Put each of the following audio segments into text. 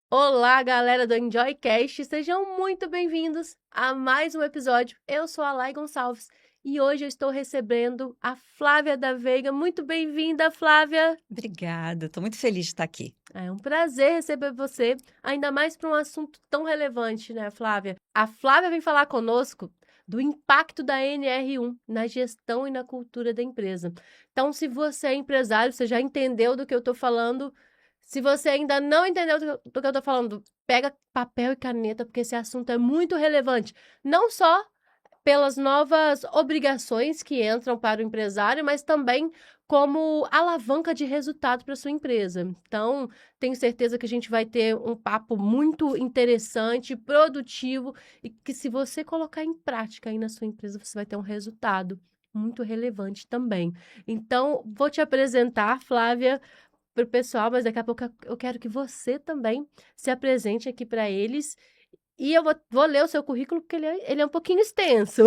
Olá, galera do EnjoyCast, sejam muito bem-vindos a mais um episódio. Eu sou a Lai Gonçalves e hoje eu estou recebendo a Flávia da Veiga. Muito bem-vinda, Flávia! Obrigada, estou muito feliz de estar aqui. É um prazer receber você, ainda mais para um assunto tão relevante, né, Flávia? A Flávia vem falar conosco do impacto da NR1 na gestão e na cultura da empresa. Então, se você é empresário, você já entendeu do que eu estou falando. Se você ainda não entendeu do que eu estou falando, pega papel e caneta, porque esse assunto é muito relevante. Não só pelas novas obrigações que entram para o empresário, mas também como alavanca de resultado para sua empresa. Então, tenho certeza que a gente vai ter um papo muito interessante, produtivo e que se você colocar em prática aí na sua empresa, você vai ter um resultado muito relevante também. Então, vou te apresentar, Flávia, para o pessoal, mas daqui a pouco eu quero que você também se apresente aqui para eles e eu vou ler o seu currículo porque ele é um pouquinho extenso.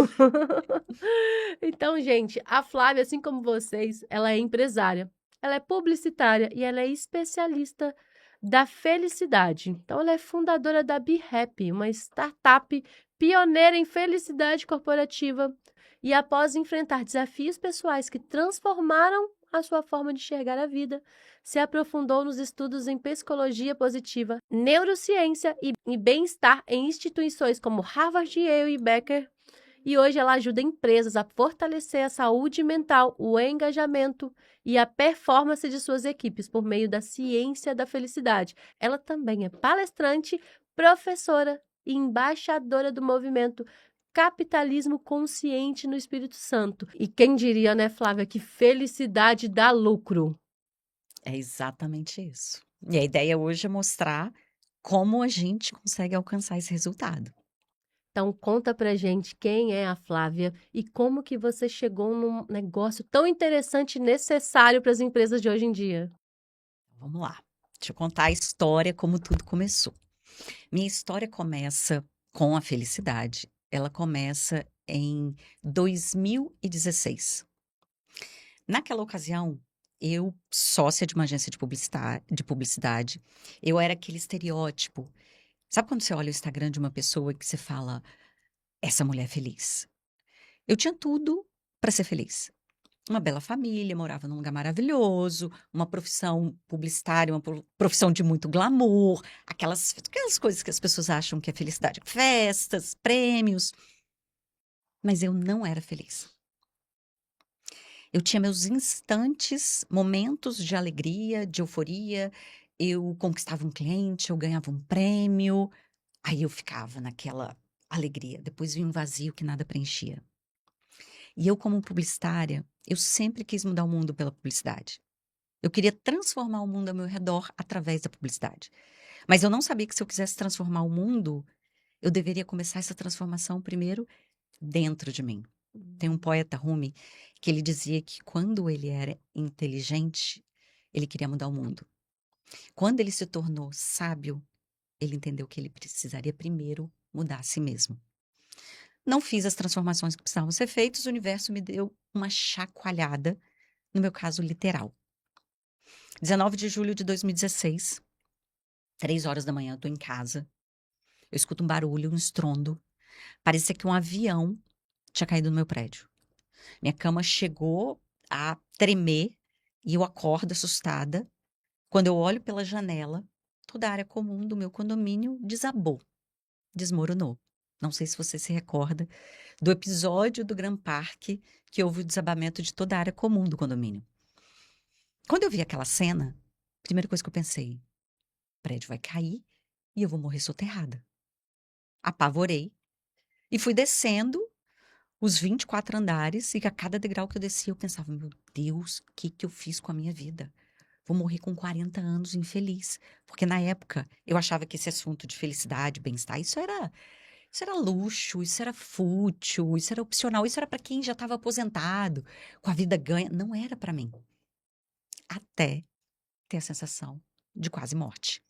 Então, gente, a Flávia, assim como vocês, ela é empresária, ela é publicitária e ela é especialista da felicidade. Então, ela é fundadora da Be Happy, uma startup pioneira em felicidade corporativa. E após enfrentar desafios pessoais que transformaram a sua forma de enxergar a vida, se aprofundou nos estudos em psicologia positiva, neurociência e bem-estar em instituições como Harvard, Yale e Becker. E hoje ela ajuda empresas a fortalecer a saúde mental, o engajamento e a performance de suas equipes por meio da ciência da felicidade. Ela também é palestrante, professora e embaixadora do movimento Capitalismo Consciente no Espírito Santo. E quem diria, né, Flávia, que felicidade dá lucro? É exatamente isso. E a ideia hoje é mostrar como a gente consegue alcançar esse resultado. Então conta pra gente quem é a Flávia e como que você chegou num negócio tão interessante e necessário para as empresas de hoje em dia. Vamos lá. Deixa eu contar a história, como tudo começou. Minha história começa com a felicidade. Ela começa em 2016. Naquela ocasião, eu, sócia de uma agência de publicidade, eu era aquele estereótipo. Sabe quando você olha o Instagram de uma pessoa que você fala, essa mulher é feliz? Eu tinha tudo para ser feliz. Uma bela família, morava num lugar maravilhoso, uma profissão publicitária, uma profissão de muito glamour, aquelas coisas que as pessoas acham que é felicidade, festas, prêmios, mas eu não era feliz. Eu tinha meus instantes, momentos de alegria, de euforia, eu conquistava um cliente, eu ganhava um prêmio, aí eu ficava naquela alegria, depois vinha um vazio que nada preenchia. E eu, como publicitária, eu sempre quis mudar o mundo pela publicidade. Eu queria transformar o mundo ao meu redor através da publicidade. Mas eu não sabia que se eu quisesse transformar o mundo, eu deveria começar essa transformação primeiro dentro de mim. Tem um poeta Rumi que ele dizia que quando ele era inteligente, ele queria mudar o mundo. Quando ele se tornou sábio, ele entendeu que ele precisaria primeiro mudar a si mesmo. Não fiz as transformações que precisavam ser feitas, o universo me deu uma chacoalhada, no meu caso, literal. 19 de julho de 2016, 3 horas da manhã, eu tô em casa. Eu escuto um barulho, um estrondo. Parecia que um avião tinha caído no meu prédio. Minha cama chegou a tremer e eu acordo assustada. Quando eu olho pela janela, toda a área comum do meu condomínio desabou, desmoronou. Não sei se você se recorda do episódio do Grand Park que houve o desabamento de toda a área comum do condomínio. Quando eu vi aquela cena, a primeira coisa que eu pensei, o prédio vai cair e eu vou morrer soterrada. Apavorei e fui descendo os 24 andares e a cada degrau que eu descia eu pensava, meu Deus, o que que eu fiz com a minha vida? Vou morrer com 40 anos infeliz. Porque na época eu achava que esse assunto de felicidade, bem-estar, isso era luxo, isso era fútil, isso era opcional, isso era para quem já estava aposentado, com a vida ganha. Não era para mim. Até ter a sensação de quase morte.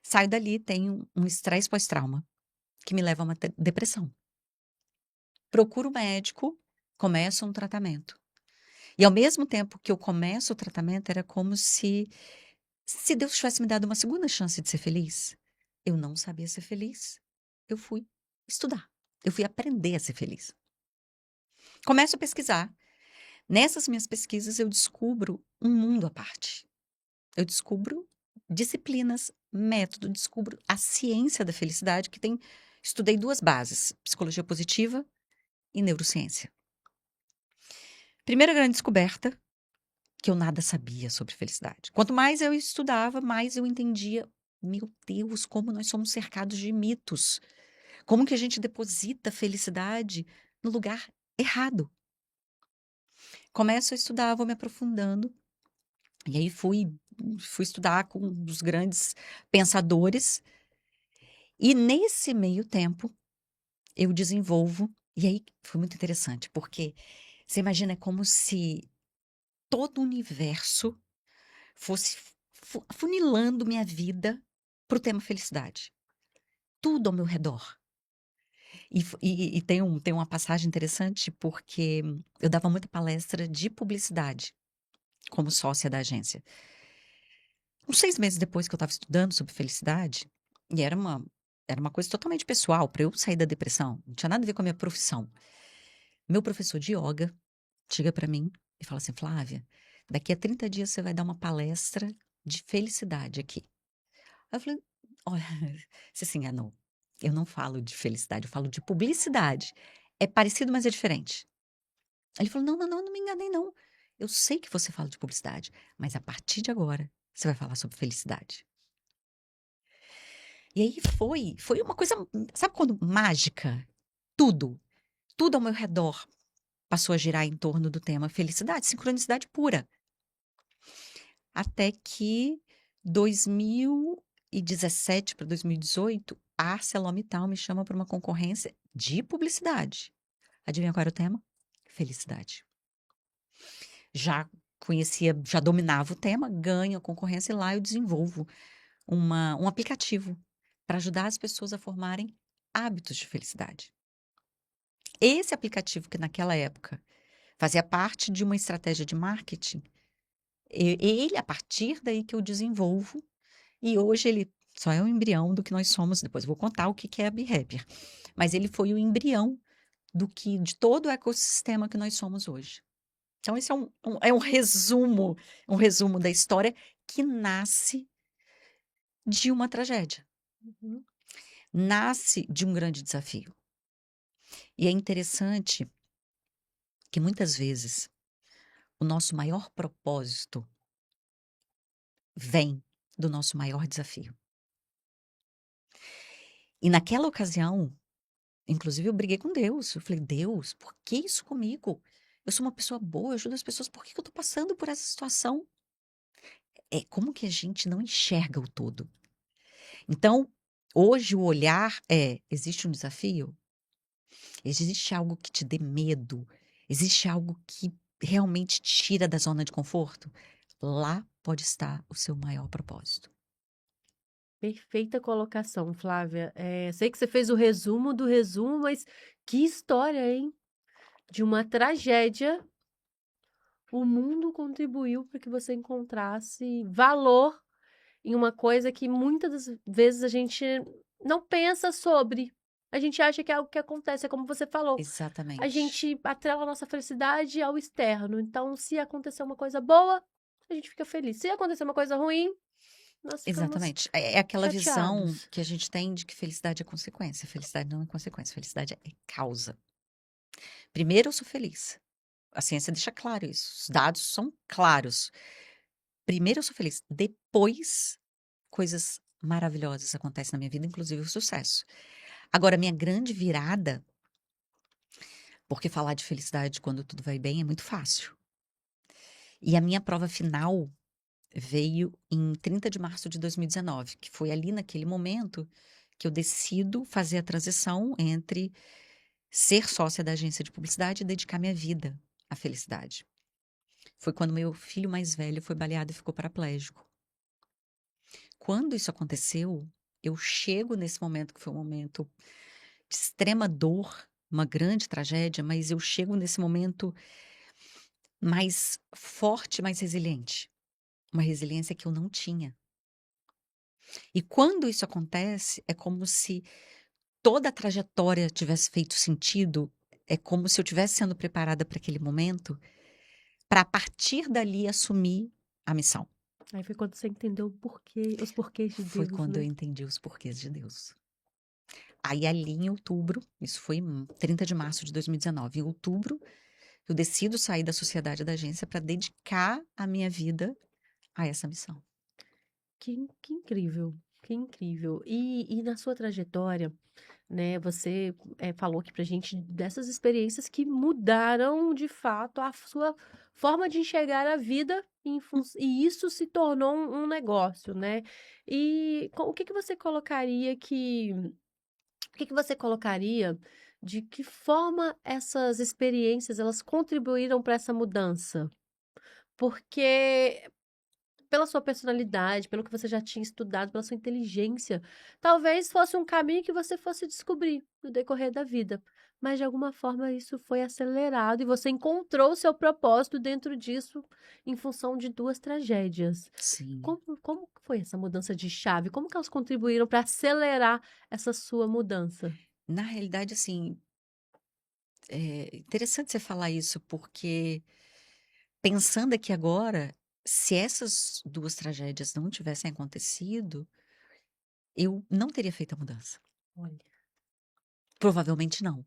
Saio dali, tenho um estresse pós-trauma que me leva a uma depressão. Procuro o médico, começo um tratamento. E ao mesmo tempo que eu começo o tratamento, era como se Se Deus tivesse me dado uma segunda chance de ser feliz, eu não sabia ser feliz. Eu fui estudar. Eu fui aprender a ser feliz. Começo a pesquisar. Nessas minhas pesquisas, eu descubro um mundo à parte. Eu descubro disciplinas, método, descubro a ciência da felicidade, que tem. Estudei duas bases: psicologia positiva e neurociência. Primeira grande descoberta, que eu nada sabia sobre felicidade. Quanto mais eu estudava, mais eu entendia, meu Deus, como nós somos cercados de mitos. Como que a gente deposita felicidade no lugar errado. Começo a estudar, vou me aprofundando. E aí fui estudar com os grandes pensadores. E nesse meio tempo, eu desenvolvo. E aí foi muito interessante, porque você imagina, é como se todo o universo fosse funilando minha vida para o tema felicidade. Tudo ao meu redor. E tem uma passagem interessante, porque eu dava muita palestra de publicidade como sócia da agência. Uns 6 meses depois que eu estava estudando sobre felicidade, e era uma coisa totalmente pessoal, para eu sair da depressão, não tinha nada a ver com a minha profissão. Meu professor de yoga chega para mim e fala assim: Flávia, daqui a 30 dias você vai dar uma palestra de felicidade aqui. Aí eu falei: olha, você se enganou. Eu não falo de felicidade, eu falo de publicidade. É parecido, mas é diferente. Ele falou: não, não, não, não me enganei, não. Eu sei que você fala de publicidade, mas a partir de agora você vai falar sobre felicidade. E aí foi uma coisa, sabe quando mágica? Tudo, tudo ao meu redor passou a girar em torno do tema felicidade, sincronicidade pura. Até que 2017 para 2018, a ArcelorMittal me chama para uma concorrência de publicidade. Adivinha qual era o tema? Felicidade. Já conhecia, já dominava o tema, ganho a concorrência e lá eu desenvolvo um aplicativo para ajudar as pessoas a formarem hábitos de felicidade. Esse aplicativo, que naquela época fazia parte de uma estratégia de marketing, ele, a partir daí que eu desenvolvo, e hoje ele só é um embrião do que nós somos. Depois eu vou contar o que é a BeHappier. Mas ele foi o embrião de todo o ecossistema que nós somos hoje. Então, esse é um resumo da história que nasce de uma tragédia. Uhum. Nasce de um grande desafio. E é interessante que muitas vezes o nosso maior propósito vem do nosso maior desafio. E naquela ocasião, inclusive eu briguei com Deus. Eu falei: Deus, por que isso comigo? Eu sou uma pessoa boa, eu ajudo as pessoas, por que que eu tô passando por essa situação? É como que a gente não enxerga o todo. Então, hoje o olhar existe um desafio? Existe algo que te dê medo? Existe algo que realmente te tira da zona de conforto? Lá pode estar o seu maior propósito. Perfeita colocação, Flávia. Sei que você fez o resumo do resumo, mas que história, hein? De uma tragédia, o mundo contribuiu para que você encontrasse valor em uma coisa que muitas das vezes a gente não pensa sobre. A gente acha que é algo que acontece, é como você falou. A Exatamente. gente atrela a nossa felicidade ao externo. Então, se acontecer uma coisa boa, a gente fica feliz. Se acontecer uma coisa ruim, nós ficamos Exatamente. É aquela visão chateados. que a gente tem de que felicidade é consequência. Felicidade não é consequência, felicidade é causa. Primeiro, eu sou feliz. A ciência deixa claro isso. Os dados são claros. Primeiro, eu sou feliz. Depois, coisas maravilhosas acontecem na minha vida, inclusive o sucesso. Agora, minha grande virada, porque falar de felicidade quando tudo vai bem é muito fácil. E a minha prova final veio em 30 de março de 2019, que foi ali naquele momento que eu decido fazer a transição entre ser sócia da agência de publicidade e dedicar minha vida à felicidade. Foi quando meu filho mais velho foi baleado e ficou paraplégico. Quando isso aconteceu, eu chego nesse momento que foi um momento de extrema dor, uma grande tragédia, mas eu chego nesse momento mais forte, mais resiliente. uma resiliência que eu não tinha. E quando isso acontece, é como se toda a trajetória tivesse feito sentido, é como se eu tivesse sendo preparada para aquele momento, para a partir dali assumir a missão. Aí foi quando você entendeu o porquê, os porquês de Foi Deus, quando eu né? entendi os porquês de Deus. Aí ali em outubro, isso foi em 30 de março de 2019, em outubro, eu decido sair da sociedade da agência para dedicar a minha vida a essa missão. Que incrível, que incrível. E na sua trajetória, né, você falou aqui pra gente dessas experiências que mudaram de fato a sua forma de enxergar a vida e isso se tornou um negócio, né? E o que que você colocaria o que que você colocaria de que forma essas experiências elas contribuíram para essa mudança? Porque pela sua personalidade, pelo que você já tinha estudado, pela sua inteligência, talvez fosse um caminho que você fosse descobrir no decorrer da vida. Mas de alguma forma isso foi acelerado e você encontrou o seu propósito dentro disso em função de duas tragédias. Sim. Como foi essa mudança de chave? Como que elas contribuíram para acelerar essa sua mudança? Na realidade, assim, é interessante você falar isso, porque pensando aqui agora, se essas duas tragédias não tivessem acontecido, eu não teria feito a mudança. Olha. Provavelmente não.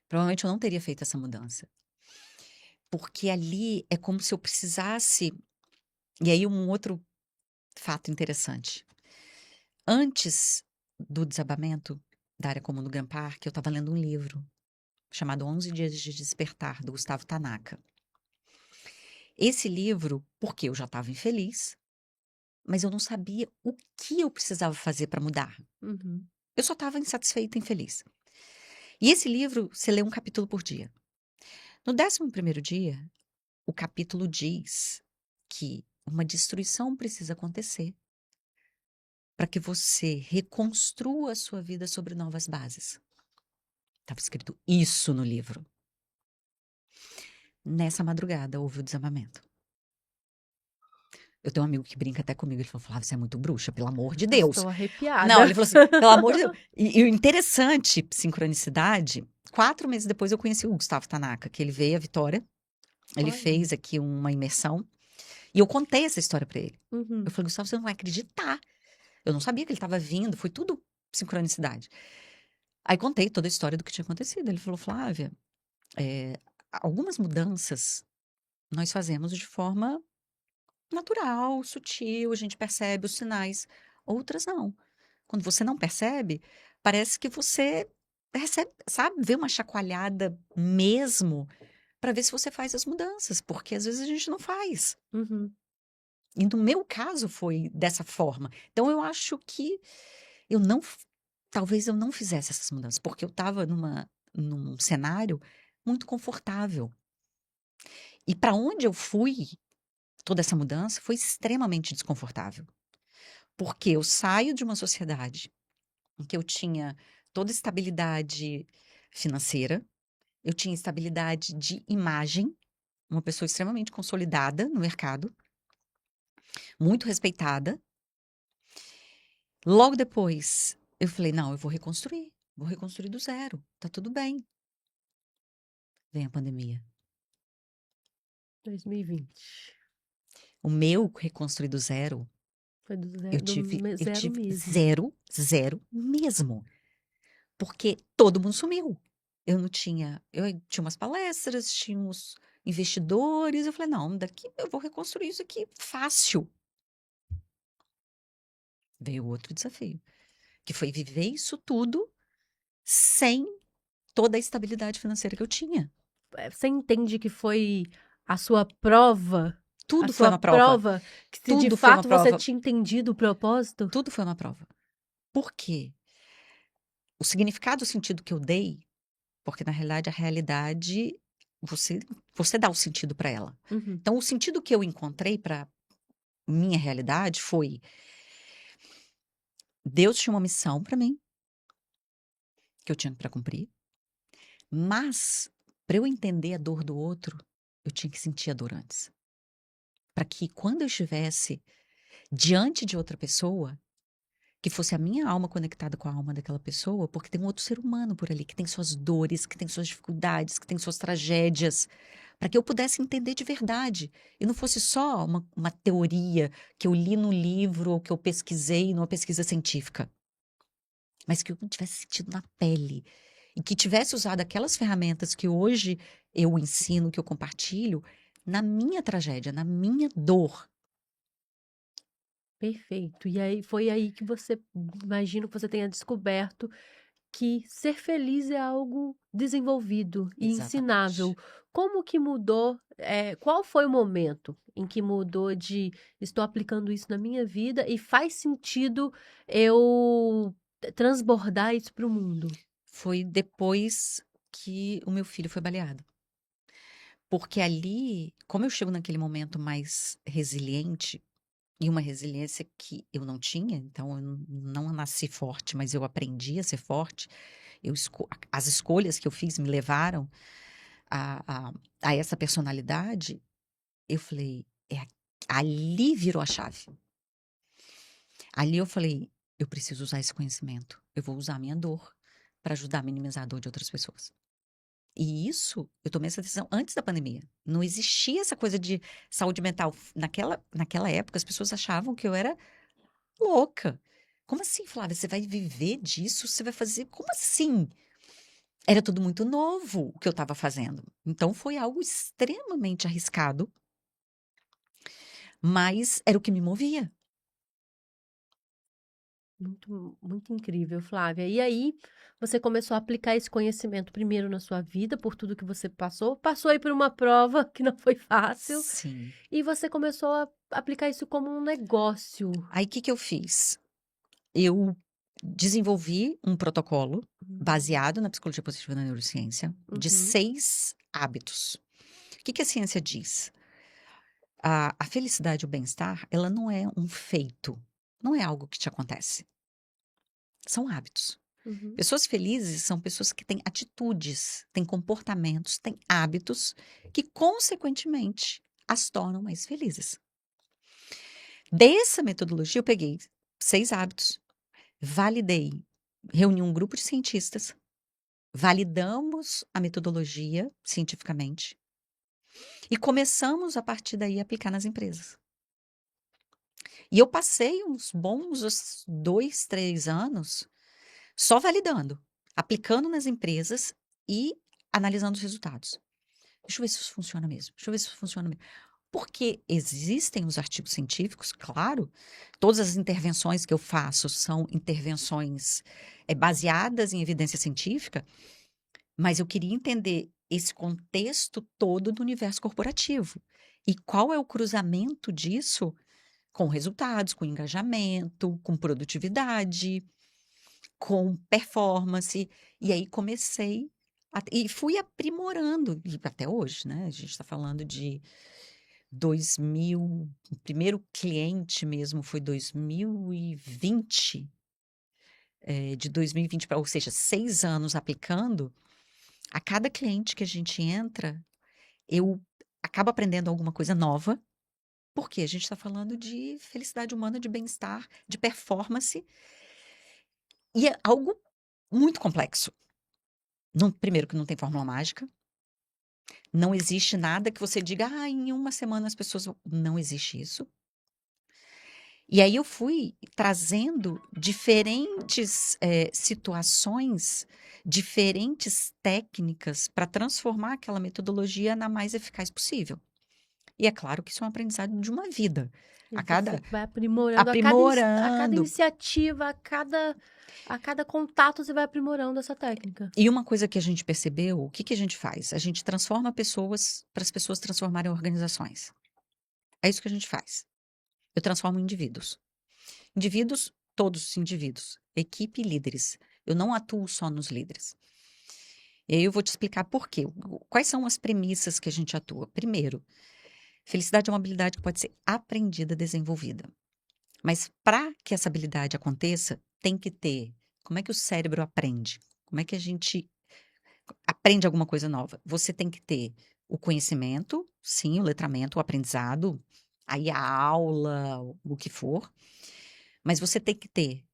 Provavelmente eu não teria feito essa mudança. Porque ali é como se eu precisasse. E aí, um outro fato interessante. Antes do desabamento da área comum do Grand Park, eu estava lendo um livro chamado 11 Dias de Despertar, do Gustavo Tanaka. Esse livro, porque eu já estava infeliz, mas eu não sabia o que eu precisava fazer para mudar. Uhum. Eu só estava insatisfeita e infeliz. E esse livro, você lê um capítulo por dia. No 11º dia, o capítulo diz que uma destruição precisa acontecer para que você reconstrua a sua vida sobre novas bases. Estava escrito isso no livro. Nessa madrugada houve o desabamento. Eu tenho um amigo que brinca até comigo, ele falou: Flávia, você é muito bruxa, pelo amor de Deus. Estou Não, arrepiada. ele falou assim, pelo amor de Deus. E o interessante, sincronicidade, 4 meses depois eu conheci o Gustavo Tanaka, que ele veio à Vitória, ele Olha. fez aqui uma imersão, e eu contei essa história para ele. Eu Uhum. falei: Gustavo, você não vai acreditar. Eu não sabia que ele estava vindo, foi tudo sincronicidade. Aí contei toda a história do que tinha acontecido. Ele falou: Flávia, algumas mudanças nós fazemos de forma natural, sutil, a gente percebe os sinais. Outras não. Quando você não percebe, parece que você recebe, sabe, vê uma chacoalhada mesmo para ver se você faz as mudanças, porque às vezes a gente não faz. Uhum. E no meu caso foi dessa forma. Então eu acho que eu não, talvez eu não fizesse essas mudanças, porque eu estava num cenário muito confortável. E para onde eu fui, toda essa mudança foi extremamente desconfortável. Porque eu saio de uma sociedade em que eu tinha toda estabilidade financeira, eu tinha estabilidade de imagem, uma pessoa extremamente consolidada no mercado, muito respeitada. Logo depois, eu falei: não, eu vou reconstruir do zero, tá tudo bem. Vem a pandemia. 2020. O meu reconstruir do zero, Foi do eu zero, tive, eu zero tive mesmo. zero, zero mesmo. Porque todo mundo sumiu. Eu tinha umas palestras, tinha uns investidores, eu falei: "Não, daqui eu vou reconstruir isso aqui fácil". Veio outro desafio, que foi viver isso tudo sem toda a estabilidade financeira que eu tinha. Você entende que foi a sua prova? A Tudo foi sua uma prova, prova que se de tudo foi uma fato você prova, tinha entendido o propósito? tudo foi uma prova. Por quê? O significado, o sentido que eu dei, porque na realidade a realidade você você dá o sentido para ela. Uhum. Então o sentido que eu encontrei para minha realidade foi: Deus tinha uma missão para mim, que eu tinha para cumprir, mas para eu entender a dor do outro, eu tinha que sentir a dor antes. para que quando eu estivesse diante de outra pessoa, que fosse a minha alma conectada com a alma daquela pessoa, porque tem um outro ser humano por ali, que tem suas dores, que tem suas dificuldades, que tem suas tragédias, para que eu pudesse entender de verdade. E não fosse só uma teoria que eu li no livro ou que eu pesquisei numa pesquisa científica, mas que eu tivesse sentido na pele. E que tivesse usado aquelas ferramentas que hoje eu ensino, que eu compartilho, na minha tragédia, na minha dor. Perfeito. E aí foi aí que você, imagino que você tenha descoberto que ser feliz é algo desenvolvido e ensinável. Exatamente. Como que mudou? Qual foi o momento em que mudou de estou aplicando isso na minha vida e faz sentido eu transbordar isso para o mundo? Foi depois que o meu filho foi baleado. Porque ali, como eu chego naquele momento mais resiliente, e uma resiliência que eu não tinha, então eu não nasci forte, mas eu aprendi a ser forte. As escolhas que eu fiz me levaram a, a, a essa personalidade. Eu falei, ali virou a chave. Ali eu falei, eu preciso usar esse conhecimento. Eu vou usar a minha dor para ajudar a minimizar a dor de outras pessoas. E isso, eu tomei essa decisão antes da pandemia. Não existia essa coisa de saúde mental. Naquela época, as pessoas achavam que eu era louca. Como assim, Flávia? Você vai viver disso? Você vai fazer. Como assim? Era tudo muito novo o que eu estava fazendo. Então foi algo extremamente arriscado, mas era o que me movia. Muito, muito incrível, Flávia. E aí, você começou a aplicar esse conhecimento primeiro na sua vida, por tudo que você passou aí por uma prova que não foi fácil, Sim. e você começou a aplicar isso como um negócio. Aí o que que eu fiz? Eu desenvolvi um protocolo baseado na psicologia positiva e na neurociência de Uhum, 6 hábitos. O que que a ciência diz? A felicidade e o bem-estar, ela não é um feito, não é algo que te acontece. São hábitos. uhum. Pessoas felizes são pessoas que têm atitudes, têm comportamentos, têm hábitos que, consequentemente, as tornam mais felizes. Dessa metodologia, eu peguei 6 hábitos, validei, reuni um grupo de cientistas, validamos a metodologia cientificamente e começamos, a partir daí, a aplicar nas empresas. E eu passei uns bons 2, 3 anos só validando, aplicando nas empresas e analisando os resultados. Deixa eu ver se isso funciona mesmo. Deixa eu ver se isso funciona mesmo. Porque existem os artigos científicos, claro, todas as intervenções que eu faço são intervenções baseadas em evidência científica, mas eu queria entender esse contexto todo do universo corporativo. E qual é o cruzamento disso com resultados, com engajamento, com produtividade, com performance. E aí comecei e fui aprimorando, e até hoje, né? A gente está falando de 2000, o primeiro cliente mesmo foi 2020, de 2020 para, ou seja, 6 anos aplicando. A cada cliente que a gente entra, eu acabo aprendendo alguma coisa nova, porque a gente está falando de felicidade humana, de bem-estar, de performance, e é algo muito complexo. Primeiro, que não tem fórmula mágica, não existe nada que você diga, em uma semana as pessoas vão. Não existe isso. E aí eu fui trazendo diferentes situações, diferentes técnicas para transformar aquela metodologia na mais eficaz possível. E é claro que isso é um aprendizado de uma vida. E A você cada vai aprimorando a cada aprimorando. iniciativa, a cada contato, você vai aprimorando essa técnica. E uma coisa que a gente percebeu, o que que a gente faz? A gente transforma pessoas para as pessoas transformarem organizações. É isso que a gente faz. Eu transformo indivíduos. Indivíduos, todos os indivíduos, equipe e líderes. Eu não atuo só nos líderes. E aí eu vou te explicar por quê. Quais são as premissas que a gente atua? Primeiro, felicidade é uma habilidade que pode ser aprendida, desenvolvida. Mas para que essa habilidade aconteça, tem que ter. Como é que o cérebro aprende? Como é que a gente aprende alguma coisa nova? Você tem que ter o conhecimento, sim, o letramento, o aprendizado, aí a aula, o que for, mas você tem que ter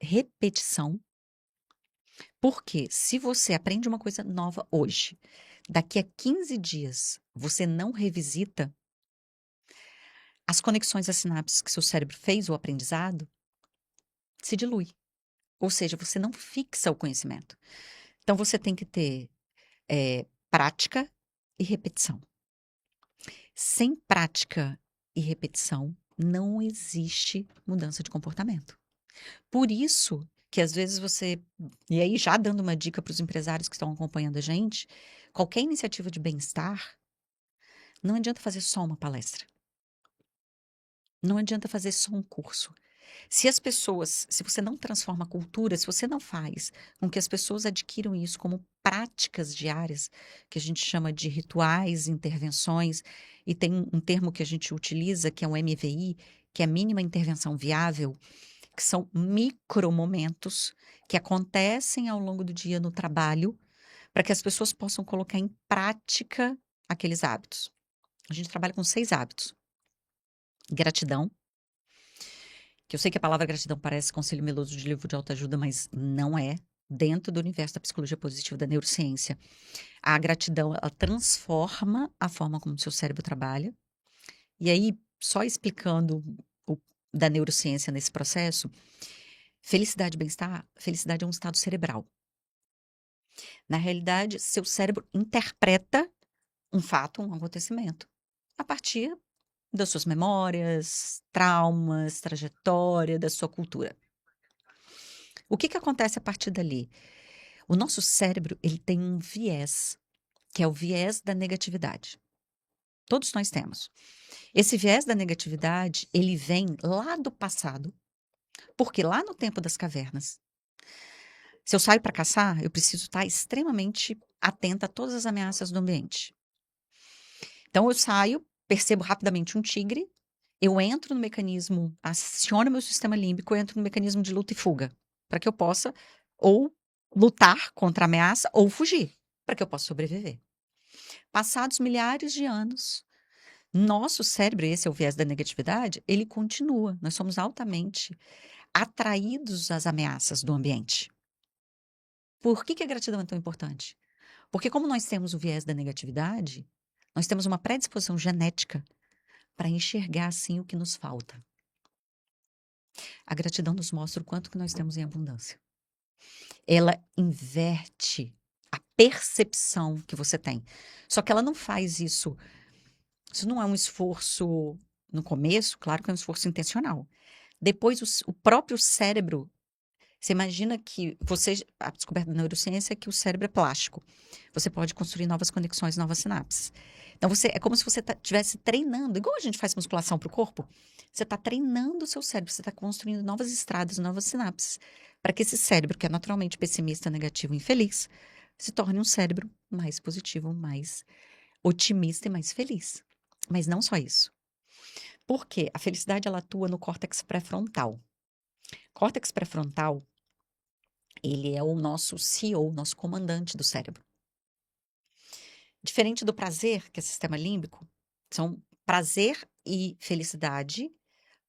repetição, porque se você aprende uma coisa nova hoje, daqui a 15 dias você não revisita as conexões, as sinapses que seu cérebro fez, o aprendizado, se dilui. Ou seja, você não fixa o conhecimento. Então, você tem que ter prática e repetição. Sem prática e repetição, não existe mudança de comportamento. Por isso que às vezes você, e aí já dando uma dica para os empresários que estão acompanhando a gente, qualquer iniciativa de bem-estar, não adianta fazer só uma palestra. Não adianta fazer só um curso. Se você não transforma a cultura, se você não faz com que as pessoas adquiram isso como práticas diárias, que a gente chama de rituais, intervenções, e tem um termo que a gente utiliza, que é um MVI, que é mínima intervenção viável, que são micromomentos que acontecem ao longo do dia no trabalho, para que as pessoas possam colocar em prática aqueles hábitos. A gente trabalha com 6 hábitos. Gratidão, que eu sei que a palavra gratidão parece conselho meloso de livro de autoajuda, mas não é. Dentro do universo da psicologia positiva, da neurociência, a gratidão, ela transforma a forma como o seu cérebro trabalha. E aí, só explicando da neurociência nesse processo, felicidade e bem-estar, felicidade é um estado cerebral. Na realidade, seu cérebro interpreta um fato, um acontecimento, a partir das suas memórias, traumas, trajetória, da sua cultura. O que acontece a partir dali? O nosso cérebro, ele tem um viés, que é o viés da negatividade. Todos nós temos. Esse viés da negatividade, ele vem lá do passado, porque lá no tempo das cavernas, se eu saio para caçar, eu preciso estar extremamente atenta a todas as ameaças do ambiente. Então eu saio, percebo rapidamente um tigre, eu entro no mecanismo, aciono meu sistema límbico, eu entro no mecanismo de luta e fuga, para que eu possa ou lutar contra a ameaça ou fugir, para que eu possa sobreviver. Passados milhares de anos, nosso cérebro, esse é o viés da negatividade, ele continua. Nós somos altamente atraídos às ameaças do ambiente. Por que a gratidão é tão importante? Porque como nós temos o viés da negatividade, nós temos uma predisposição genética para enxergar, assim, o que nos falta. A gratidão nos mostra o quanto que nós temos em abundância. Ela inverte a percepção que você tem. Só que ela não faz isso. Isso não é um esforço no começo, claro que é um esforço intencional. Depois, o próprio cérebro. Você imagina que a descoberta da neurociência é que o cérebro é plástico. Você pode construir novas conexões, novas sinapses. Então, é como se você estivesse treinando, igual a gente faz musculação para o corpo. Você está treinando o seu cérebro, você está construindo novas estradas, novas sinapses, para que esse cérebro, que é naturalmente pessimista, negativo e infeliz, se torne um cérebro mais positivo, mais otimista e mais feliz. Mas não só isso. Porque a felicidade, ela atua no córtex pré-frontal. Córtex pré-frontal, ele é o nosso CEO, nosso comandante do cérebro. Diferente do prazer, que é sistema límbico, são prazer e felicidade,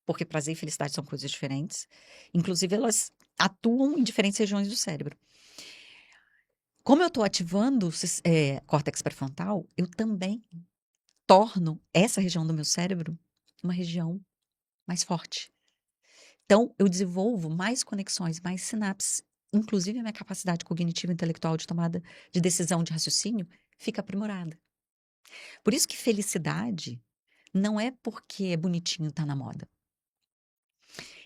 porque prazer e felicidade são coisas diferentes. Inclusive, elas atuam em diferentes regiões do cérebro. Como eu estou ativando o córtex pré-frontal, eu também torno essa região do meu cérebro uma região mais forte. Então, eu desenvolvo mais conexões, mais sinapses, inclusive a minha capacidade cognitiva e intelectual de tomada de decisão, de raciocínio, fica aprimorada. Por isso que felicidade não é porque é bonitinho estar na moda.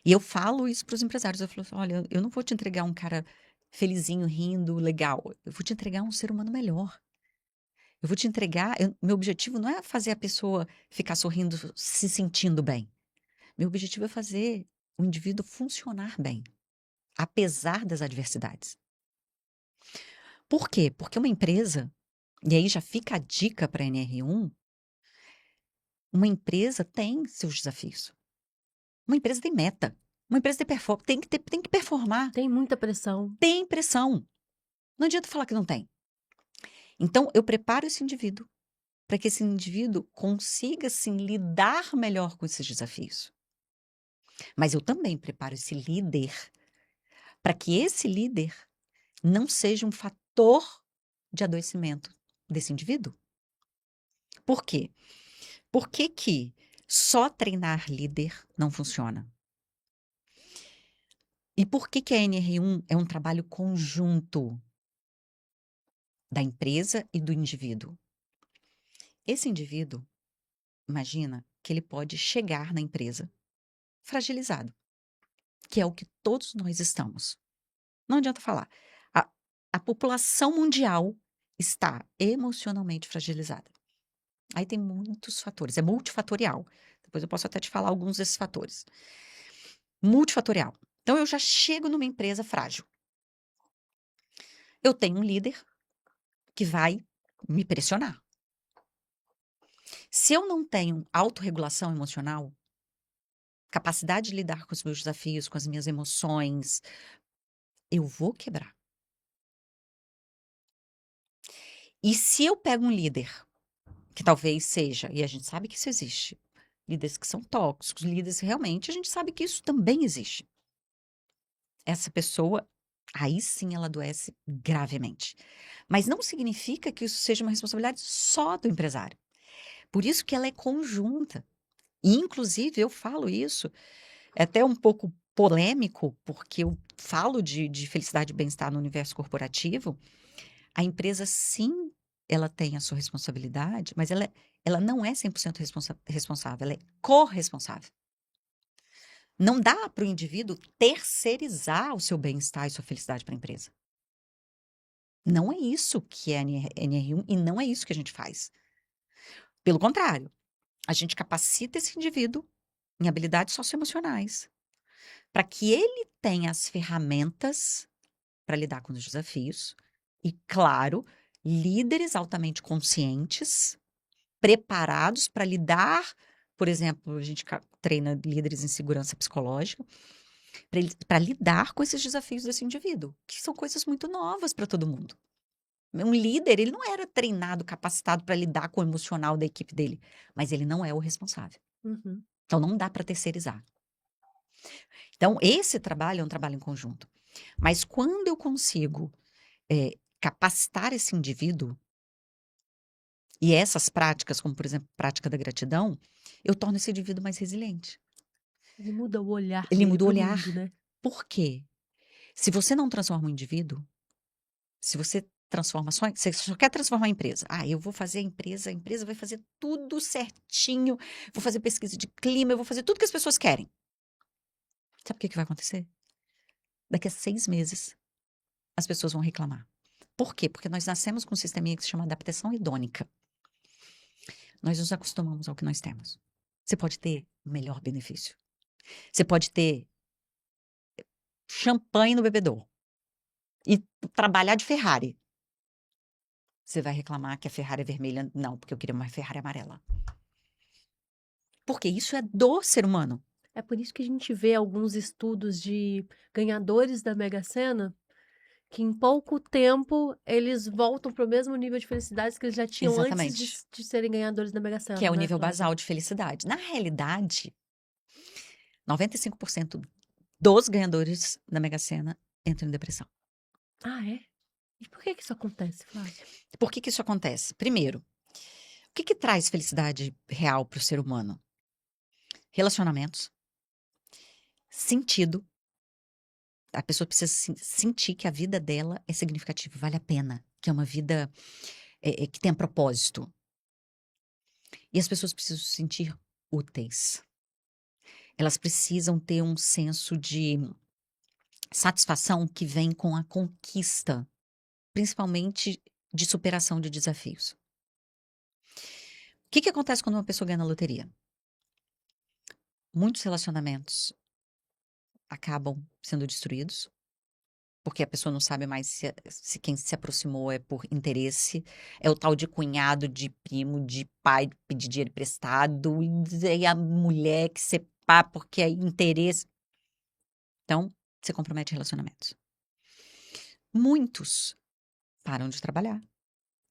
E eu falo isso para os empresários, eu falo assim, olha, eu não vou te entregar um cara felizinho, rindo, legal, eu vou te entregar um ser humano melhor. Eu vou te entregar, meu objetivo não é fazer a pessoa ficar sorrindo, se sentindo bem. Meu objetivo é fazer o indivíduo funcionar bem, apesar das adversidades. Por quê? Porque uma empresa, e aí já fica a dica para a NR1, uma empresa tem seus desafios. Uma empresa tem meta. Uma empresa tem que performar. Tem muita pressão. Tem pressão. Não adianta falar que não tem. Então, eu preparo esse indivíduo para que esse indivíduo consiga, sim, lidar melhor com esses desafios. Mas eu também preparo esse líder para que esse líder não seja um fator de adoecimento desse indivíduo. Por quê? Por que que só treinar líder não funciona? E por que que a NR1 é um trabalho conjunto da empresa e do indivíduo? Esse indivíduo, imagina que ele pode chegar na empresa fragilizado, que é o que todos nós estamos. Não adianta falar. A, a população mundial está emocionalmente fragilizada. Aí tem muitos fatores, é multifatorial. Depois eu posso até te falar alguns desses fatores. Multifatorial. Então eu já chego numa empresa frágil. Eu tenho um líder que vai me pressionar. Se eu não tenho autorregulação emocional, capacidade de lidar com os meus desafios, com as minhas emoções, eu vou quebrar. E se eu pego um líder, que talvez seja, e a gente sabe que isso existe, líderes que são tóxicos, líderes realmente, a gente sabe que isso também existe. Essa pessoa, aí sim ela adoece gravemente. Mas não significa que isso seja uma responsabilidade só do empresário. Por isso que ela é conjunta. E, inclusive, eu falo isso, é até um pouco polêmico, porque eu falo de felicidade e bem-estar no universo corporativo. A empresa, sim, ela tem a sua responsabilidade, mas ela não é 100% responsável, ela é corresponsável. Não dá para o indivíduo terceirizar o seu bem-estar e sua felicidade para a empresa. Não é isso que é a NR1 e não é isso que a gente faz. Pelo contrário, a gente capacita esse indivíduo em habilidades socioemocionais para que ele tenha as ferramentas para lidar com os desafios e, claro, líderes altamente conscientes, preparados para lidar, por exemplo, a gente treina líderes em segurança psicológica, para lidar com esses desafios desse indivíduo, que são coisas muito novas para todo mundo. Um líder, ele não era treinado, capacitado para lidar com o emocional da equipe dele, mas ele não é o responsável. Uhum. Então, não dá para terceirizar. Então, esse trabalho é um trabalho em conjunto. Mas quando eu consigo capacitar esse indivíduo, e essas práticas, como por exemplo, a prática da gratidão, eu torno esse indivíduo mais resiliente. Ele muda o olhar Ele dele muda o pro olhar. mundo, né? Por quê? Se você não transforma o indivíduo, se você transforma só, você só quer transformar a empresa. Ah, eu vou fazer a empresa vai fazer tudo certinho, vou fazer pesquisa de clima, eu vou fazer tudo que as pessoas querem. Sabe o que vai acontecer? Daqui a 6 meses, as pessoas vão reclamar. Por quê? Porque nós nascemos com um sisteminha que se chama adaptação hedônica. Nós nos acostumamos ao que nós temos. Você pode ter o melhor benefício. Você pode ter champanhe no bebedouro e trabalhar de Ferrari. Você vai reclamar que a Ferrari é vermelha? Não, porque eu queria uma Ferrari amarela. Porque isso é do ser humano. É por isso que a gente vê alguns estudos de ganhadores da Mega Sena que em pouco tempo eles voltam para o mesmo nível de felicidade que eles já tinham antes Exatamente. de serem ganhadores da Mega Que é Sena, o né, nível Flávia? basal de felicidade. Na realidade, 95% dos ganhadores da Mega Sena entram em depressão. Ah, é? E por que isso acontece, Flávia? Por que isso acontece? Primeiro, o que traz felicidade real para o ser humano? Relacionamentos, sentido. A pessoa precisa sentir que a vida dela é significativa, vale a pena, que é uma vida que tenha propósito. E as pessoas precisam se sentir úteis. Elas precisam ter um senso de satisfação que vem com a conquista, principalmente de superação de desafios. O que acontece quando uma pessoa ganha na loteria? Muitos relacionamentos acabam sendo destruídos, porque a pessoa não sabe mais se quem se aproximou é por interesse, é o tal de cunhado, de primo, de pai, pedir dinheiro emprestado, e a mulher que separa porque é interesse. Então, você compromete relacionamentos. Muitos param de trabalhar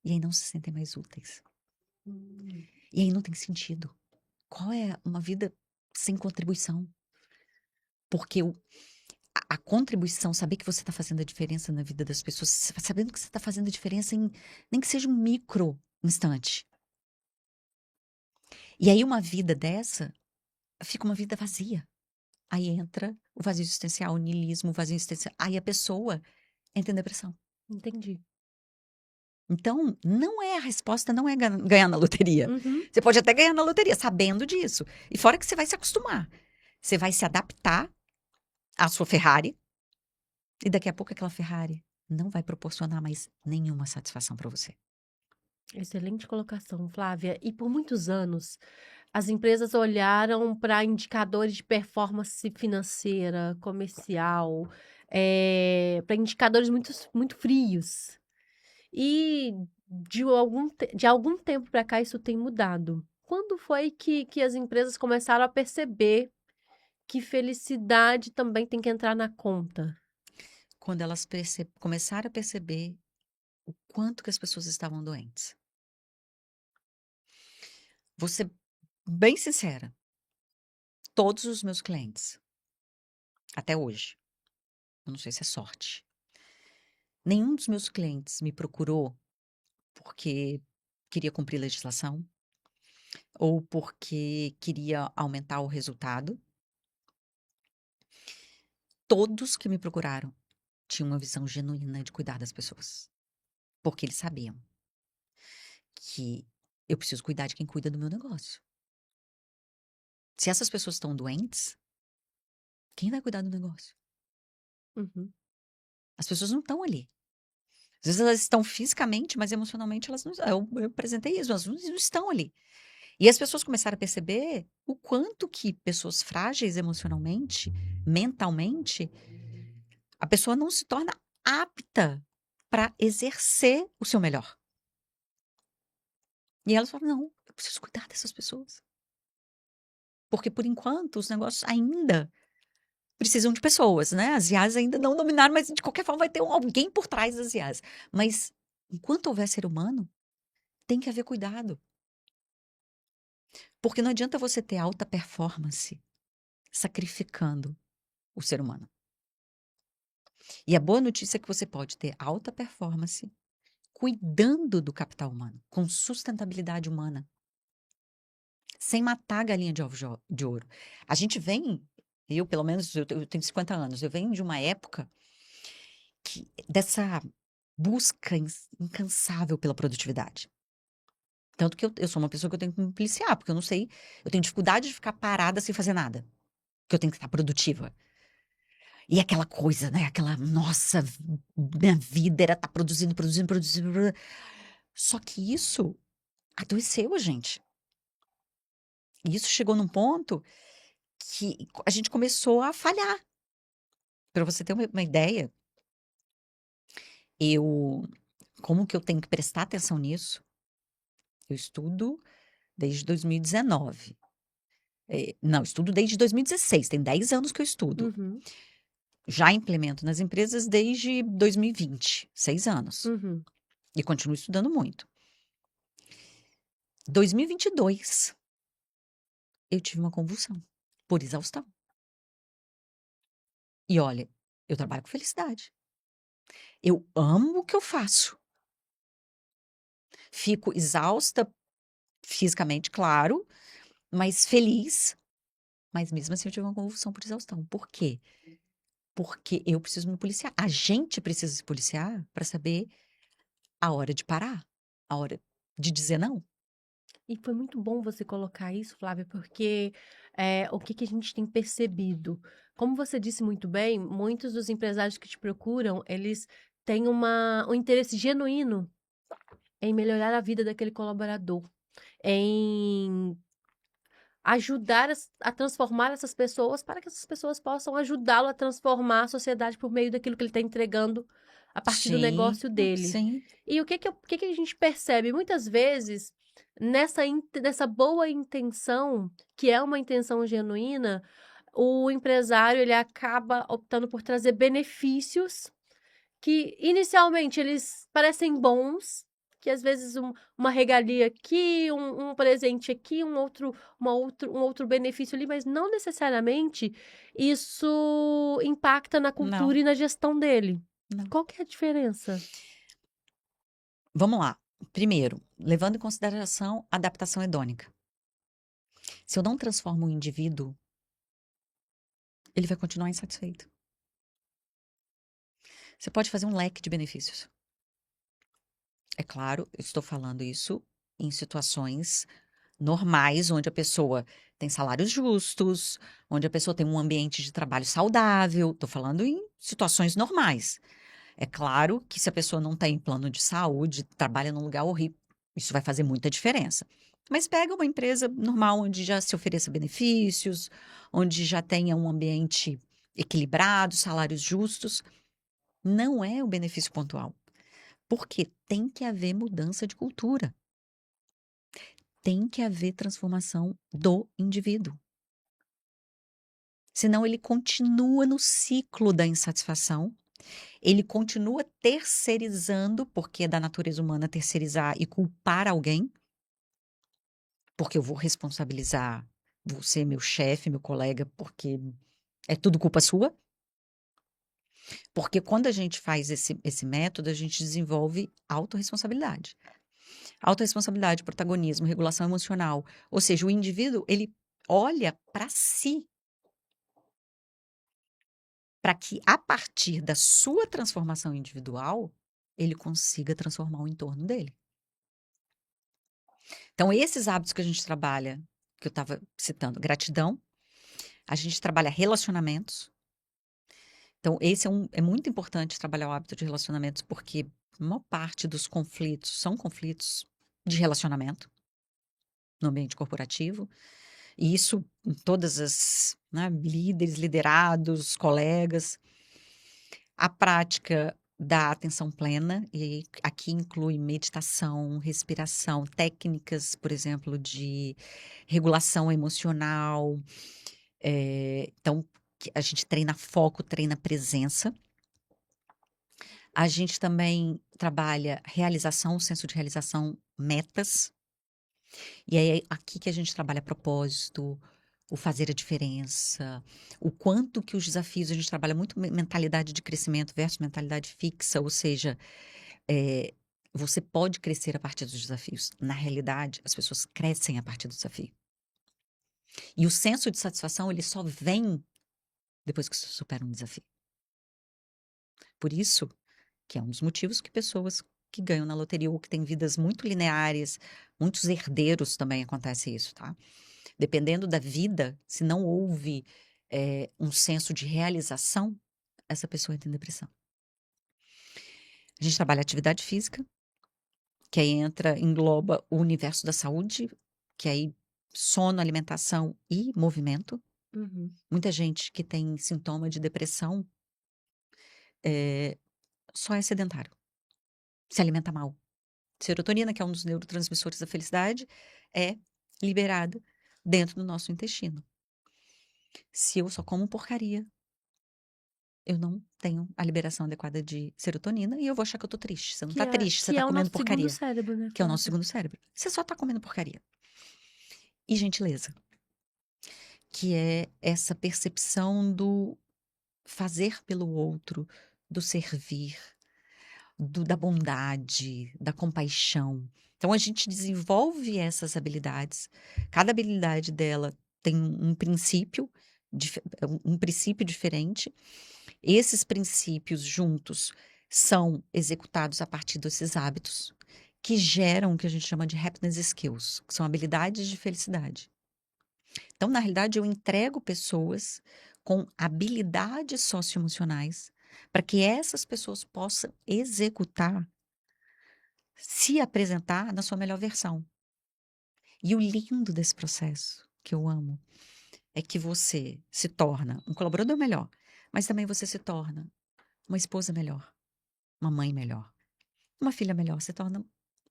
e aí não se sentem mais úteis. Hum, E aí não tem sentido. Qual é uma vida sem contribuição? Porque a contribuição, saber que você está fazendo a diferença na vida das pessoas, sabendo que você está fazendo a diferença em nem que seja um micro instante. E aí uma vida dessa fica uma vida vazia. Aí entra o vazio existencial, o niilismo, o vazio existencial. Aí a pessoa entra em depressão. entendi. Então, não é a resposta, não é ganhar na loteria. Uhum. Você pode até ganhar na loteria, sabendo disso. E fora que você vai se acostumar. Você vai se adaptar à sua Ferrari. E daqui a pouco aquela Ferrari não vai proporcionar mais nenhuma satisfação para você. Excelente colocação, Flávia. E por muitos anos, as empresas olharam para indicadores de performance financeira, comercial, para indicadores muito frios. E de algum tempo para cá isso tem mudado. Quando foi que as empresas começaram a perceber que felicidade também tem que entrar na conta? Quando elas começaram a perceber o quanto que as pessoas estavam doentes. Vou ser bem sincera. Todos os meus clientes, até hoje, eu não sei se é sorte, nenhum dos meus clientes me procurou porque queria cumprir legislação ou porque queria aumentar o resultado. Todos que me procuraram tinham uma visão genuína de cuidar das pessoas, porque eles sabiam que eu preciso cuidar de quem cuida do meu negócio. Se essas pessoas estão doentes, quem vai cuidar do negócio? Uhum. As pessoas não estão ali. Às vezes elas estão fisicamente, mas emocionalmente elas não. Eu apresentei isso, elas não estão ali. E as pessoas começaram a perceber o quanto que pessoas frágeis emocionalmente, mentalmente, a pessoa não se torna apta para exercer o seu melhor. E elas falam: não, eu preciso cuidar dessas pessoas. Porque, por enquanto, os negócios ainda precisam de pessoas, né? As IAs ainda não dominaram, mas de qualquer forma vai ter alguém por trás das IAs. Mas enquanto houver ser humano, tem que haver cuidado. Porque não adianta você ter alta performance sacrificando o ser humano. E a boa notícia é que você pode ter alta performance cuidando do capital humano, com sustentabilidade humana, sem matar a galinha de ovos de ouro. A gente vem, eu pelo menos, eu tenho 50 anos, eu venho de uma época dessa busca incansável pela produtividade. Tanto que eu sou uma pessoa que eu tenho que me policiar, porque eu não sei, eu tenho dificuldade de ficar parada sem fazer nada, porque eu tenho que estar produtiva. E aquela coisa, né? Aquela, nossa, minha vida era estar produzindo, produzindo, produzindo. Só que isso adoeceu a gente. E isso chegou num ponto que a gente começou a falhar. Para você ter uma ideia, eu, como que eu tenho que prestar atenção nisso? Eu estudo desde 2019. Não, estudo desde 2016, tem 10 anos que eu estudo. Uhum. Já implemento nas empresas desde 2020, 6 anos. Uhum. E continuo estudando muito. 2022, eu tive uma convulsão por exaustão. E olha, eu trabalho com felicidade. Eu amo o que eu faço. Fico exausta fisicamente, claro, mas feliz. Mas mesmo assim eu tive uma convulsão por exaustão. Por quê? Porque eu preciso me policiar. A gente precisa se policiar para saber a hora de parar, a hora de dizer não. E foi muito bom você colocar isso, Flávia, porque o que que a gente tem percebido? Como você disse muito bem, muitos dos empresários que te procuram, eles têm um interesse genuíno em melhorar a vida daquele colaborador, em ajudar a transformar essas pessoas para que essas pessoas possam ajudá-lo a transformar a sociedade por meio daquilo que ele está entregando a partir do Sim, negócio dele. sim. E o que que a gente percebe? Muitas vezes, nessa boa intenção, que é uma intenção genuína, o empresário ele acaba optando por trazer benefícios que inicialmente eles parecem bons, que às vezes uma regalia aqui, um presente aqui, um outro benefício ali, mas não necessariamente isso impacta na Não, cultura e na gestão dele. não. Qual que é a diferença? Vamos lá. Primeiro, levando em consideração a adaptação hedônica. Se eu não transformo o indivíduo, ele vai continuar insatisfeito. Você pode fazer um leque de benefícios. É claro, eu estou falando isso em situações normais, onde a pessoa tem salários justos, onde a pessoa tem um ambiente de trabalho saudável. Estou falando em situações normais. É claro que se a pessoa não tem plano de saúde, trabalha num lugar horrível, isso vai fazer muita diferença. Mas pega uma empresa normal, onde já se ofereça benefícios, onde já tenha um ambiente equilibrado, salários justos. Não é o benefício pontual. Porque tem que haver mudança de cultura. Tem que haver transformação do indivíduo. Senão ele continua no ciclo da insatisfação, ele continua terceirizando, porque é da natureza humana terceirizar e culpar alguém, porque eu vou responsabilizar você, meu chefe, meu colega, porque é tudo culpa sua. Porque quando a gente faz esse método, a gente desenvolve autorresponsabilidade. Autorresponsabilidade, protagonismo, regulação emocional. Ou seja, o indivíduo, ele olha para si, para que a partir da sua transformação individual, ele consiga transformar o entorno dele. Então, esses hábitos que a gente trabalha, que eu estava citando, gratidão, a gente trabalha relacionamentos. Então, é muito importante trabalhar o hábito de relacionamentos, porque a maior parte dos conflitos são conflitos de relacionamento no ambiente corporativo. E isso em todas as, né, líderes, liderados, colegas. A prática da atenção plena, e aqui inclui meditação, respiração, técnicas, por exemplo, de regulação emocional. Então, a gente treina foco, treina presença. A gente também trabalha realização, senso de realização, metas. E é aqui que a gente trabalha propósito, o fazer a diferença, o quanto que os desafios, a gente trabalha muito mentalidade de crescimento versus mentalidade fixa, ou seja, eh, você pode crescer a partir dos desafios. Na realidade, as pessoas crescem a partir do desafio. E o senso de satisfação, ele só vem depois que você supera um desafio. Por isso que é um dos motivos que pessoas que ganham na loteria ou que têm vidas muito lineares, muitos herdeiros também acontece isso, tá? Dependendo da vida, se não houve, um senso de realização, essa pessoa entra em depressão. A gente trabalha atividade física, que aí engloba o universo da saúde, que aí sono, alimentação e movimento. Uhum. Muita gente que tem sintoma de depressão, só é sedentário, se alimenta mal. Serotonina, que é um dos neurotransmissores da felicidade, é liberada dentro do nosso intestino. Se eu só como porcaria, eu não tenho a liberação adequada de serotonina e eu vou achar que eu tô triste. Você não tá triste, você Que tá é o comendo nosso segundo porcaria, cérebro, né, que é o nosso Flávia? segundo cérebro. Você só tá comendo porcaria. E gentileza, que é essa percepção do fazer pelo outro, do servir, da bondade, da compaixão. Então a gente desenvolve essas habilidades. Cada habilidade dela tem um princípio, um princípio diferente. Esses princípios juntos são executados a partir desses hábitos que geram o que a gente chama de happiness skills, que são habilidades de felicidade. Então, na realidade, eu entrego pessoas com habilidades socioemocionais para que essas pessoas possam executar, se apresentar na sua melhor versão. E o lindo desse processo, que eu amo, é que você se torna um colaborador melhor, mas também você se torna uma esposa melhor, uma mãe melhor, uma filha melhor, você torna um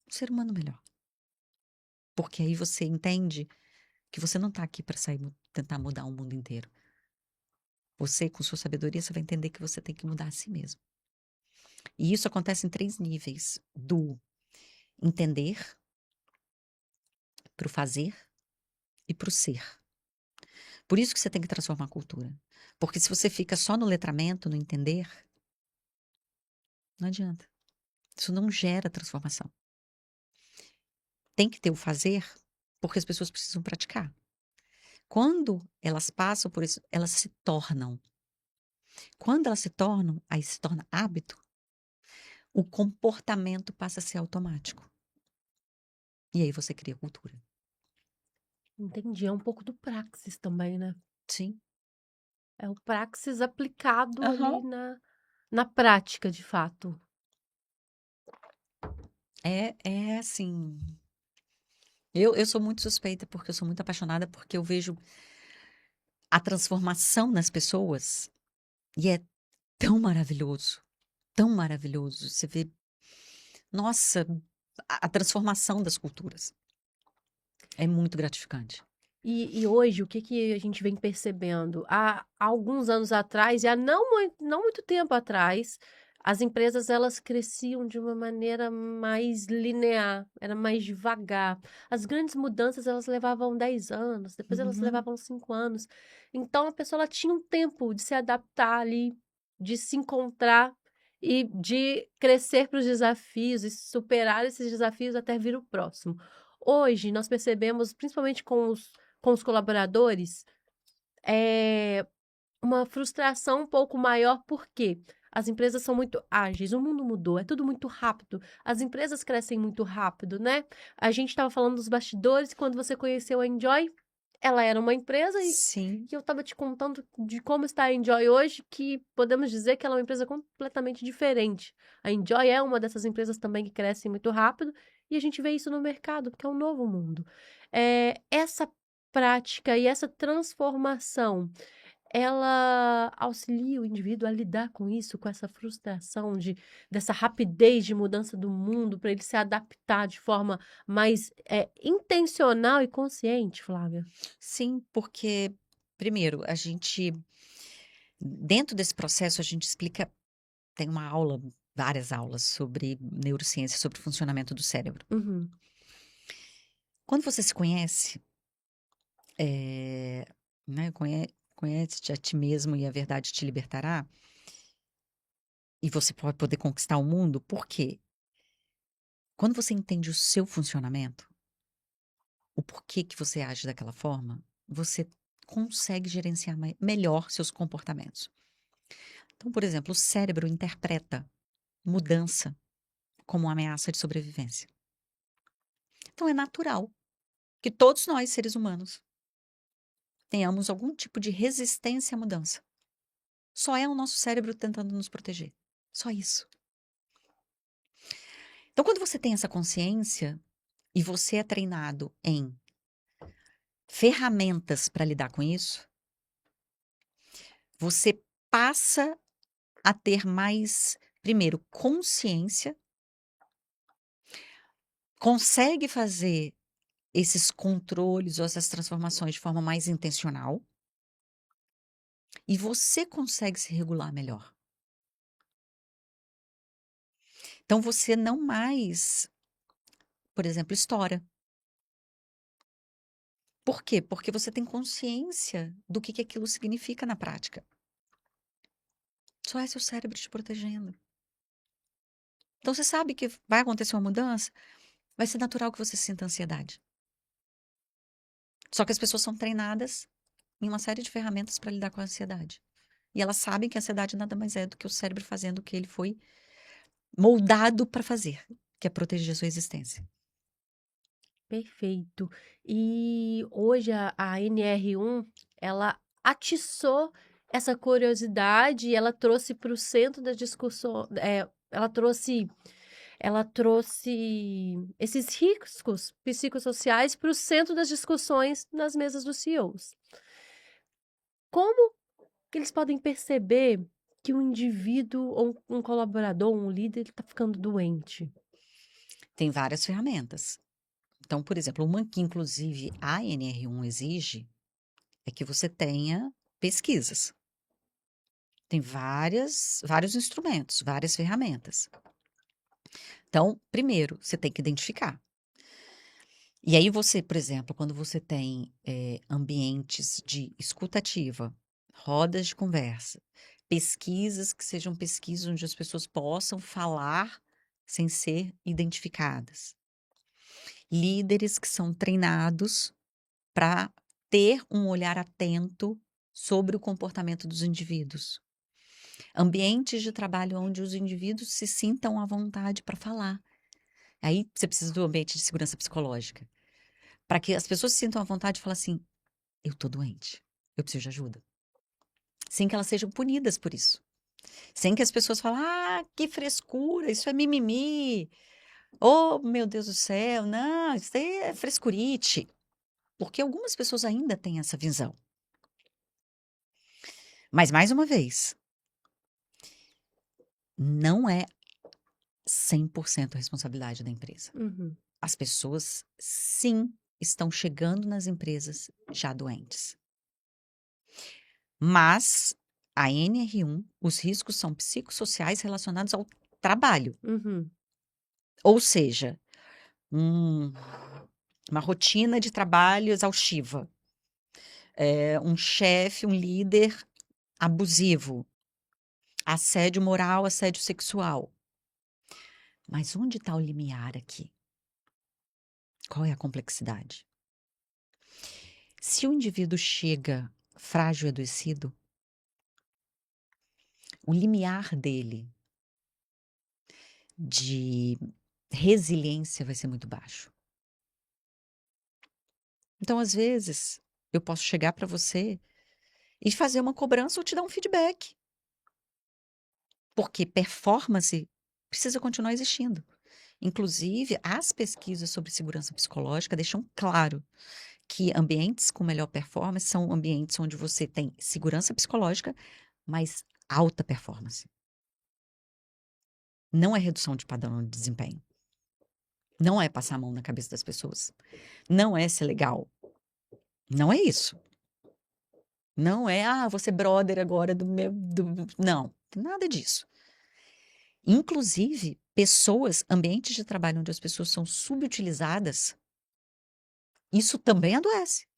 ser humano melhor. Porque aí você entende que você não está aqui para sair tentar mudar o mundo inteiro. Você, com sua sabedoria, você vai entender que você tem que mudar a si mesmo. E isso acontece em 3 níveis: do entender, para o fazer e para o ser. Por isso que você tem que transformar a cultura. Porque se você fica só no letramento, no entender, não adianta. Isso não gera transformação. Tem que ter o fazer, porque as pessoas precisam praticar. Quando elas passam por isso, elas se tornam. Quando elas se tornam, aí se torna hábito, o comportamento passa a ser automático. E aí você cria cultura. Entendi. É um pouco do praxis também, né? Sim. É o praxis aplicado ali Aham. na prática, de fato. É assim. Eu sou muito suspeita porque eu sou muito apaixonada porque eu vejo a transformação nas pessoas e é tão maravilhoso, tão maravilhoso. Você vê, nossa, a transformação das culturas. É muito gratificante. E hoje, o que que a gente vem percebendo? Há alguns anos atrás, e há não muito tempo atrás, as empresas elas cresciam de uma maneira mais linear, era mais devagar. As grandes mudanças elas levavam 10 anos, depois elas Uhum. levavam 5 anos. Então a pessoa ela tinha um tempo de se adaptar ali, de se encontrar e de crescer para os desafios e superar esses desafios até vir o próximo. Hoje, nós percebemos, principalmente com os colaboradores, é uma frustração um pouco maior, porque as empresas são muito ágeis, o mundo mudou, é tudo muito rápido, as empresas crescem muito rápido, né? A gente estava falando dos bastidores, quando você conheceu a Enjoy, ela era uma empresa Sim, e eu estava te contando de como está a Enjoy hoje, que podemos dizer que ela é uma empresa completamente diferente. A Enjoy é uma dessas empresas também que cresce muito rápido e a gente vê isso no mercado, porque é um novo mundo. Essa prática e essa transformação ela auxilia o indivíduo a lidar com isso, com essa frustração dessa rapidez de mudança do mundo, para ele se adaptar de forma mais intencional e consciente, Flávia. sim, porque, primeiro, a gente, dentro desse processo, a gente explica, tem uma aula, várias aulas sobre neurociência, sobre o funcionamento do cérebro. Uhum. Quando você se conhece, né, conhece-te a ti mesmo e a verdade te libertará, e você pode poder conquistar o mundo, por quê? Quando você entende o seu funcionamento, o porquê que você age daquela forma, você consegue gerenciar melhor seus comportamentos. Então, por exemplo, o cérebro interpreta mudança como uma ameaça de sobrevivência. Então, é natural que todos nós, seres humanos, tenhamos algum tipo de resistência à mudança. Só é o nosso cérebro tentando nos proteger. Só isso. Então, quando você tem essa consciência e você é treinado em ferramentas para lidar com isso, você passa a ter mais, primeiro, consciência, consegue fazer esses controles ou essas transformações de forma mais intencional e você consegue se regular melhor. Então você não mais, por exemplo, estoura. Por quê? Porque você tem consciência do que aquilo significa na prática. Só é seu cérebro te protegendo. Então você sabe que vai acontecer uma mudança, vai ser natural que você sinta ansiedade. Só que as pessoas são treinadas em uma série de ferramentas para lidar com a ansiedade. E elas sabem que a ansiedade nada mais é do que o cérebro fazendo o que ele foi moldado para fazer, que é proteger a sua existência. Perfeito. E hoje a NR1, ela atiçou essa curiosidade, ela trouxe para o centro da discussão, ela trouxe esses riscos psicossociais para o centro das discussões nas mesas dos CEOs. Como que eles podem perceber que um indivíduo, ou um colaborador, um líder, está ficando doente? Tem várias ferramentas. Então, por exemplo, uma que inclusive a NR1 exige é que você tenha pesquisas. Tem vários instrumentos, várias ferramentas. Então, primeiro, você tem que identificar. E aí você, por exemplo, quando você tem ambientes de escuta ativa, rodas de conversa, pesquisas que sejam pesquisas onde as pessoas possam falar sem ser identificadas, líderes que são treinados para ter um olhar atento sobre o comportamento dos indivíduos. Ambientes de trabalho onde os indivíduos se sintam à vontade para falar. Aí você precisa do ambiente de segurança psicológica. Para que as pessoas se sintam à vontade de falar assim: eu tô doente, eu preciso de ajuda. Sem que elas sejam punidas por isso. Sem que as pessoas falem: ah, que frescura, isso é mimimi. Oh, meu Deus do céu, não, isso aí é frescurite. Porque algumas pessoas ainda têm essa visão. Mas, mais uma vez, não é 100% responsabilidade da empresa. Uhum. As pessoas, sim, estão chegando nas empresas já doentes. Mas a NR1, os riscos são psicossociais relacionados ao trabalho. Uhum. Ou seja, um- uma rotina de trabalho exaustiva, um chefe, um líder abusivo, assédio moral, assédio sexual. Mas onde está o limiar aqui? Qual é a complexidade? Se o indivíduo chega frágil e adoecido, o limiar dele de resiliência vai ser muito baixo. Então, às vezes, eu posso chegar para você e fazer uma cobrança ou te dar um feedback. Porque performance precisa continuar existindo. Inclusive, as pesquisas sobre segurança psicológica deixam claro que ambientes com melhor performance são ambientes onde você tem segurança psicológica, mas alta performance. Não é redução de padrão de desempenho. Não é passar a mão na cabeça das pessoas. Não é ser legal. Não é isso. Não é, você brother agora do meu. Não, tem nada disso. Inclusive, pessoas, ambientes de trabalho onde as pessoas são subutilizadas, isso também adoece.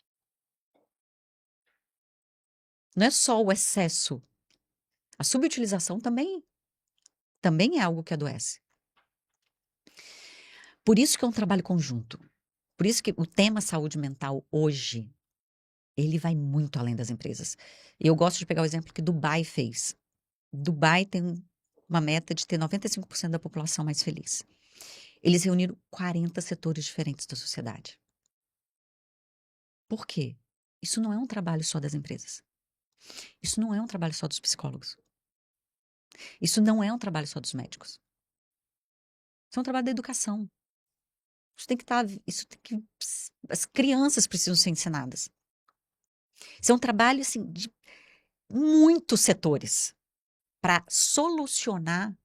Não é só o excesso. A subutilização também é algo que adoece. Por isso que é um trabalho conjunto. Por isso que o tema saúde mental hoje, ele vai muito além das empresas. Eu gosto de pegar o exemplo que Dubai fez. Dubai tem uma meta de ter 95% da população mais feliz. Eles reuniram 40 setores diferentes da sociedade. Por quê? Isso não é um trabalho só das empresas. Isso não é um trabalho só dos psicólogos. Isso não é um trabalho só dos médicos. Isso é um trabalho da educação. As crianças precisam ser ensinadas. Isso é um trabalho, assim, de muitos setores para solucionar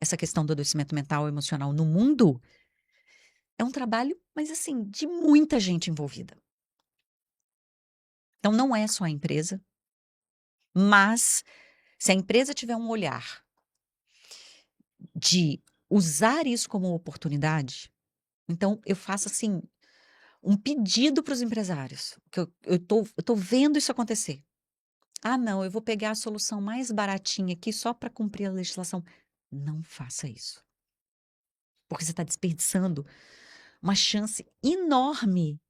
essa questão do adoecimento mental e emocional no mundo. É um trabalho, mas assim, de muita gente envolvida. Então, não é só a empresa, mas se a empresa tiver um olhar de usar isso como oportunidade, então eu faço assim um pedido para os empresários, que eu tô vendo isso acontecer. Ah, não, eu vou pegar a solução mais baratinha aqui só para cumprir a legislação. Não faça isso. Porque você está desperdiçando uma chance enorme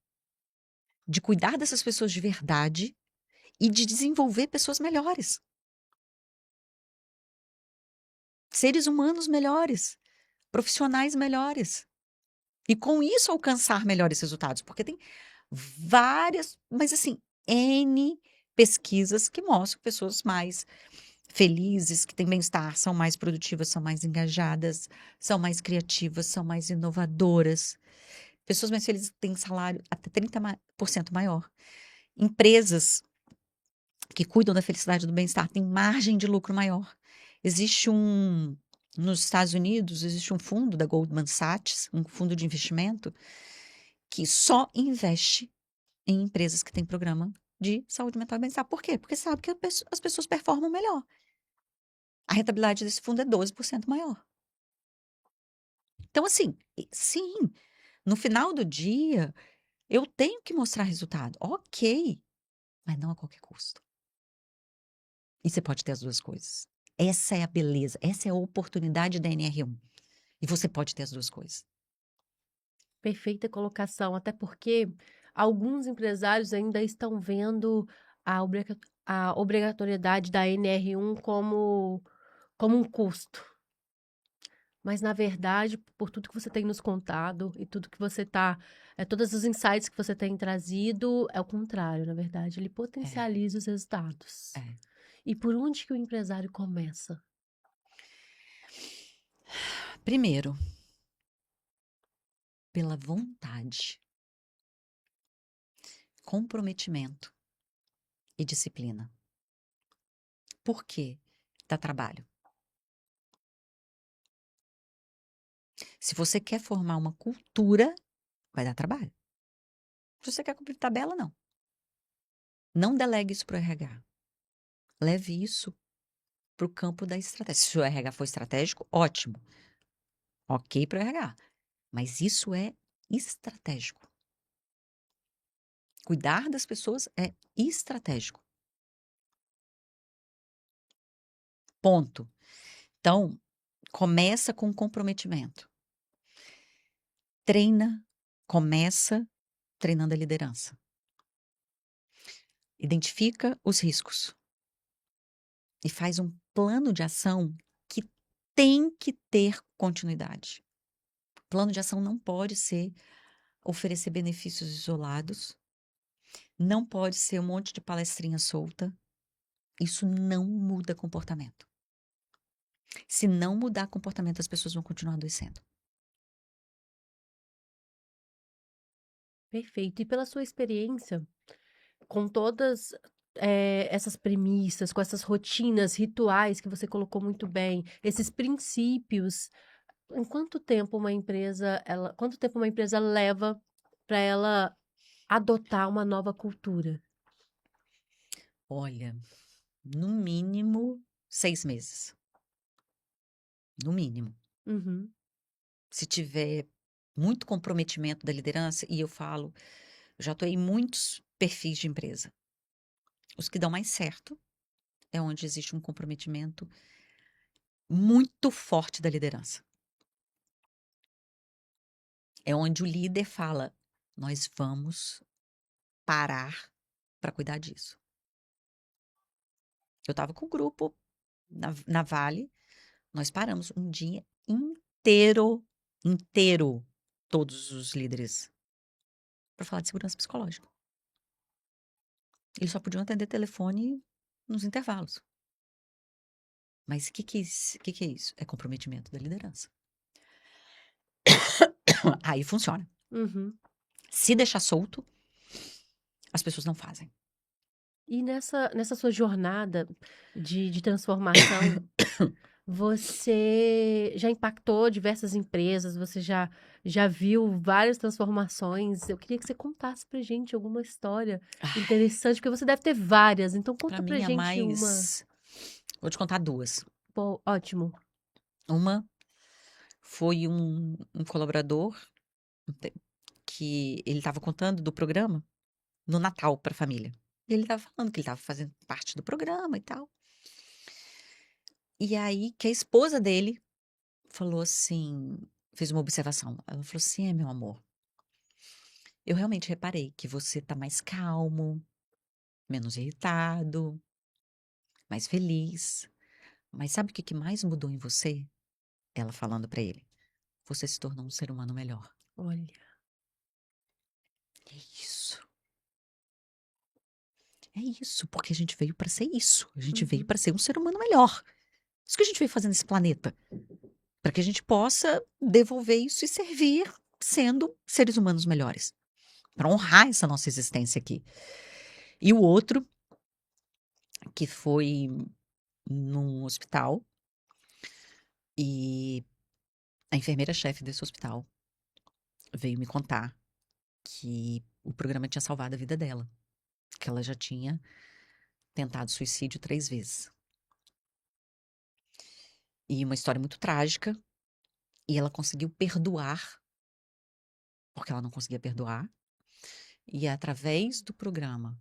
de cuidar dessas pessoas de verdade e de desenvolver pessoas melhores. Seres humanos melhores, profissionais melhores. E com isso alcançar melhores resultados, porque tem várias, mas assim, N pesquisas que mostram que pessoas mais felizes, que têm bem-estar, são mais produtivas, são mais engajadas, são mais criativas, são mais inovadoras. Pessoas mais felizes têm salário até 30% maior. Empresas que cuidam da felicidade e do bem-estar têm margem de lucro maior. Nos Estados Unidos, existe um fundo da Goldman Sachs, um fundo de investimento, que só investe em empresas que têm programa de saúde mental e bem-estar. Por quê? Porque sabe que as pessoas performam melhor. A rentabilidade desse fundo é 12% maior. Então, assim, sim, no final do dia, eu tenho que mostrar resultado. Ok, mas não a qualquer custo. E você pode ter as duas coisas. Essa é a beleza, essa é a oportunidade da NR1. E você pode ter as duas coisas. Perfeita colocação, até porque alguns empresários ainda estão vendo a obrigatoriedade da NR1 como um custo. Mas, na verdade, por tudo que você tem nos contado e tudo que você todos os insights que você tem trazido, é o contrário, na verdade, ele É, potencializa os resultados. é. E por onde que o empresário começa? Primeiro, pela vontade, comprometimento e disciplina. Por quê? Dá trabalho. Se você quer formar uma cultura, vai dar trabalho. Se você quer cumprir tabela, não. Não delegue isso para o RH. Leve isso para o campo da estratégia. Se o RH for estratégico, ótimo. Ok para o RH. Mas isso é estratégico. Cuidar das pessoas é estratégico. Ponto. Então, começa com comprometimento. Treina, começa treinando a liderança. Identifica os riscos e faz um plano de ação que tem que ter continuidade. Plano de ação não pode ser oferecer benefícios isolados, não pode ser um monte de palestrinha solta. Isso não muda comportamento. Se não mudar comportamento, as pessoas vão continuar adoecendo. Perfeito. E pela sua experiência, com todas essas premissas, com essas rotinas, rituais que você colocou muito bem, esses princípios, em quanto tempo uma empresa leva para ela adotar uma nova cultura? Olha, no mínimo 6 meses. No mínimo. Uhum. Se tiver muito comprometimento da liderança, e eu falo, já estou em muitos perfis de empresa. Os que dão mais certo é onde existe um comprometimento muito forte da liderança. É onde o líder fala: nós vamos parar para cuidar disso. Eu estava com o grupo na Vale, nós paramos um dia inteiro, todos os líderes, para falar de segurança psicológica. Eles só podiam atender telefone nos intervalos. Mas o que é isso? É comprometimento da liderança. Aí funciona. Uhum. Se deixar solto, as pessoas não fazem. E nessa sua jornada de transformação, você já impactou diversas empresas, você já viu várias transformações. Eu queria que você contasse pra gente alguma história Ai, interessante, porque você deve ter várias, então para conta pra mim é gente uma. mais. Vou te contar duas. Pô, ótimo. Uma foi um colaborador que ele estava contando do programa no Natal para a família. E ele estava falando que ele estava fazendo parte do programa e tal. E aí que a esposa dele falou assim, fez uma observação. Ela falou assim: meu amor, eu realmente reparei que você tá mais calmo, menos irritado, mais feliz. Mas sabe o que mais mudou em você?" Ela falando para ele: "Você se tornou um ser humano melhor." Olha. É isso. É isso, porque a gente veio para ser isso. A gente veio Uhum. para ser um ser humano melhor. Isso que a gente veio fazer nesse planeta, para que a gente possa devolver isso e servir sendo seres humanos melhores, para honrar essa nossa existência aqui. E o outro, que foi num hospital, e a enfermeira-chefe desse hospital veio me contar que o programa tinha salvado a vida dela, que ela já tinha tentado suicídio 3 vezes. E uma história muito trágica, E ela conseguiu perdoar, porque ela não conseguia perdoar. E através do programa,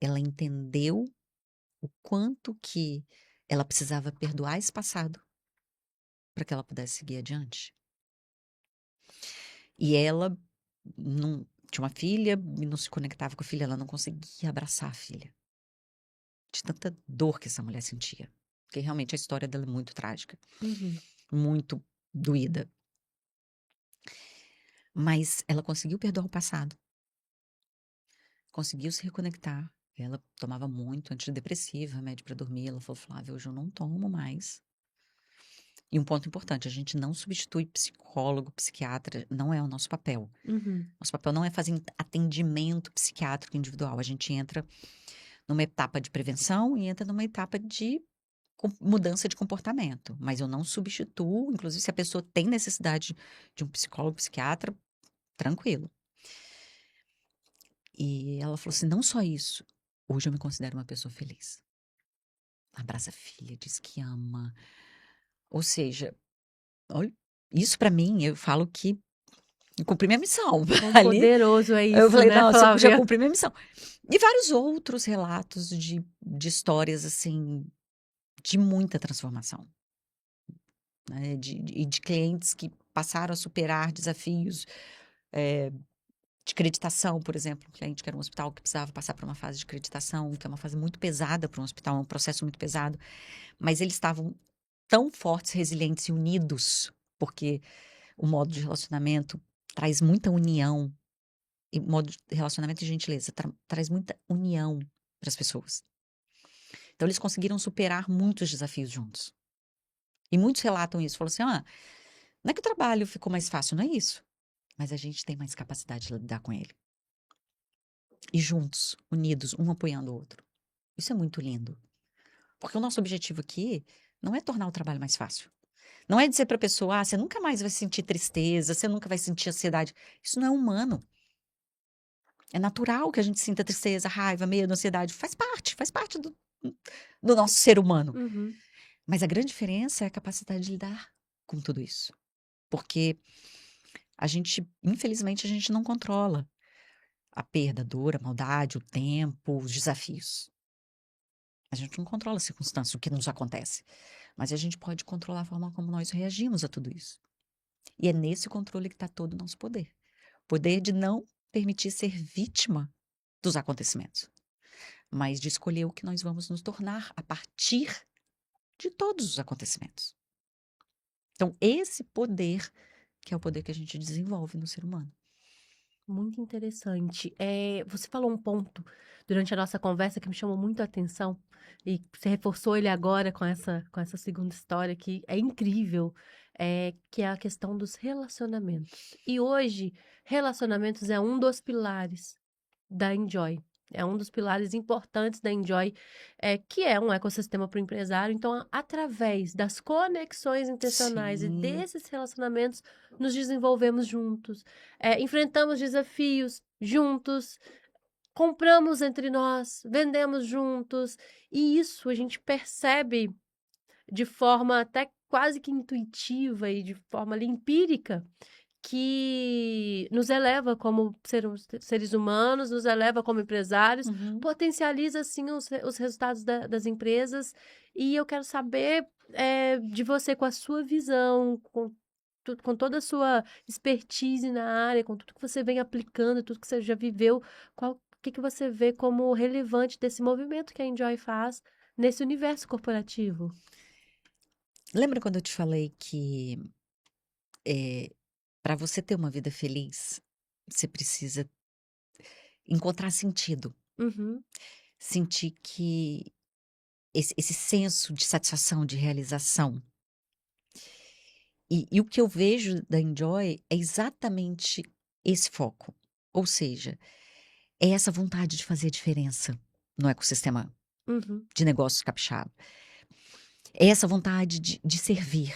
ela entendeu o quanto que ela precisava perdoar esse passado para que ela pudesse seguir adiante. E ela não tinha uma filha e não se conectava com a filha, ela não conseguia abraçar a filha. De tanta dor que essa mulher sentia. Porque realmente a história dela é muito trágica, Uhum. muito doída. Mas ela conseguiu perdoar o passado, conseguiu se reconectar. Ela tomava muito antidepressiva, remédio para dormir. Ela falou: Flávia, hoje eu não tomo mais. E um ponto importante, a gente não substitui psicólogo, psiquiatra, não é o nosso papel. Uhum. Nosso papel não é fazer atendimento psiquiátrico individual. A gente entra numa etapa de prevenção e entra numa etapa de mudança de comportamento. Mas eu não substituo, inclusive se a pessoa tem necessidade de um psicólogo, psiquiatra, tranquilo. E ela falou assim: não só isso, hoje eu me considero uma pessoa feliz. Abraça a filha, diz que ama. Ou seja, olha, isso pra mim, eu falo que eu cumpri minha missão. Quão Ali, poderoso é eu isso, falei: né, nossa, eu já Flávia? cumpri minha missão. E vários outros relatos de histórias, assim, de muita transformação. Né? De clientes que passaram a superar desafios de creditação, por exemplo, um cliente que era um hospital que precisava passar por uma fase de creditação, que é uma fase muito pesada para um hospital, é um processo muito pesado, mas eles estavam tão fortes, resilientes e unidos, porque o modo de relacionamento traz muita união, e o modo de relacionamento e gentileza traz muita união para as pessoas. Então, eles conseguiram superar muitos desafios juntos. E muitos relatam isso, falam assim, não é que o trabalho ficou mais fácil, não é isso, mas a gente tem mais capacidade de lidar com ele. E juntos, unidos, um apoiando o outro. Isso é muito lindo. Porque o nosso objetivo aqui não é tornar o trabalho mais fácil. Não é dizer para a pessoa, você nunca mais vai sentir tristeza, você nunca vai sentir ansiedade. Isso não é humano. É natural que a gente sinta tristeza, raiva, medo, ansiedade. Faz parte do nosso ser humano. Uhum. Mas a grande diferença é a capacidade de lidar com tudo isso. Porque infelizmente, a gente não controla a perda, a dor, a maldade, o tempo, os desafios. A gente não controla a circunstância, o que nos acontece. Mas a gente pode controlar a forma como nós reagimos a tudo isso. E é nesse controle que está todo o nosso poder. Poder de não permitir ser vítima dos acontecimentos, mas de escolher o que nós vamos nos tornar a partir de todos os acontecimentos. Então, esse poder que é o poder que a gente desenvolve no ser humano. Muito interessante. Você falou um ponto durante a nossa conversa que me chamou muito a atenção e você reforçou ele agora com essa segunda história que é incrível, que é a questão dos relacionamentos. E hoje, relacionamentos é um dos pilares da Enjoy. É um dos pilares importantes da Enjoy, que é um ecossistema para o empresário. Então, através das conexões intencionais e Sim. desses relacionamentos, nos desenvolvemos juntos, enfrentamos desafios juntos, compramos entre nós, vendemos juntos. E isso a gente percebe de forma até quase que intuitiva e de forma ali, empírica, que nos eleva como seres humanos, nos eleva como empresários, Uhum. potencializa, assim, os resultados das empresas. E eu quero saber de você, com a sua visão, com toda a sua expertise na área, com tudo que você vem aplicando, tudo que você já viveu, o que você vê como relevante desse movimento que a Enjoy faz nesse universo corporativo? Lembra quando eu te falei que para você ter uma vida feliz, você precisa encontrar sentido, Uhum, sentir que esse senso de satisfação, de realização. E o que eu vejo da Enjoy é exatamente esse foco. Ou seja, é essa vontade de fazer a diferença no ecossistema uhum, de negócios capixaba. É essa vontade de servir.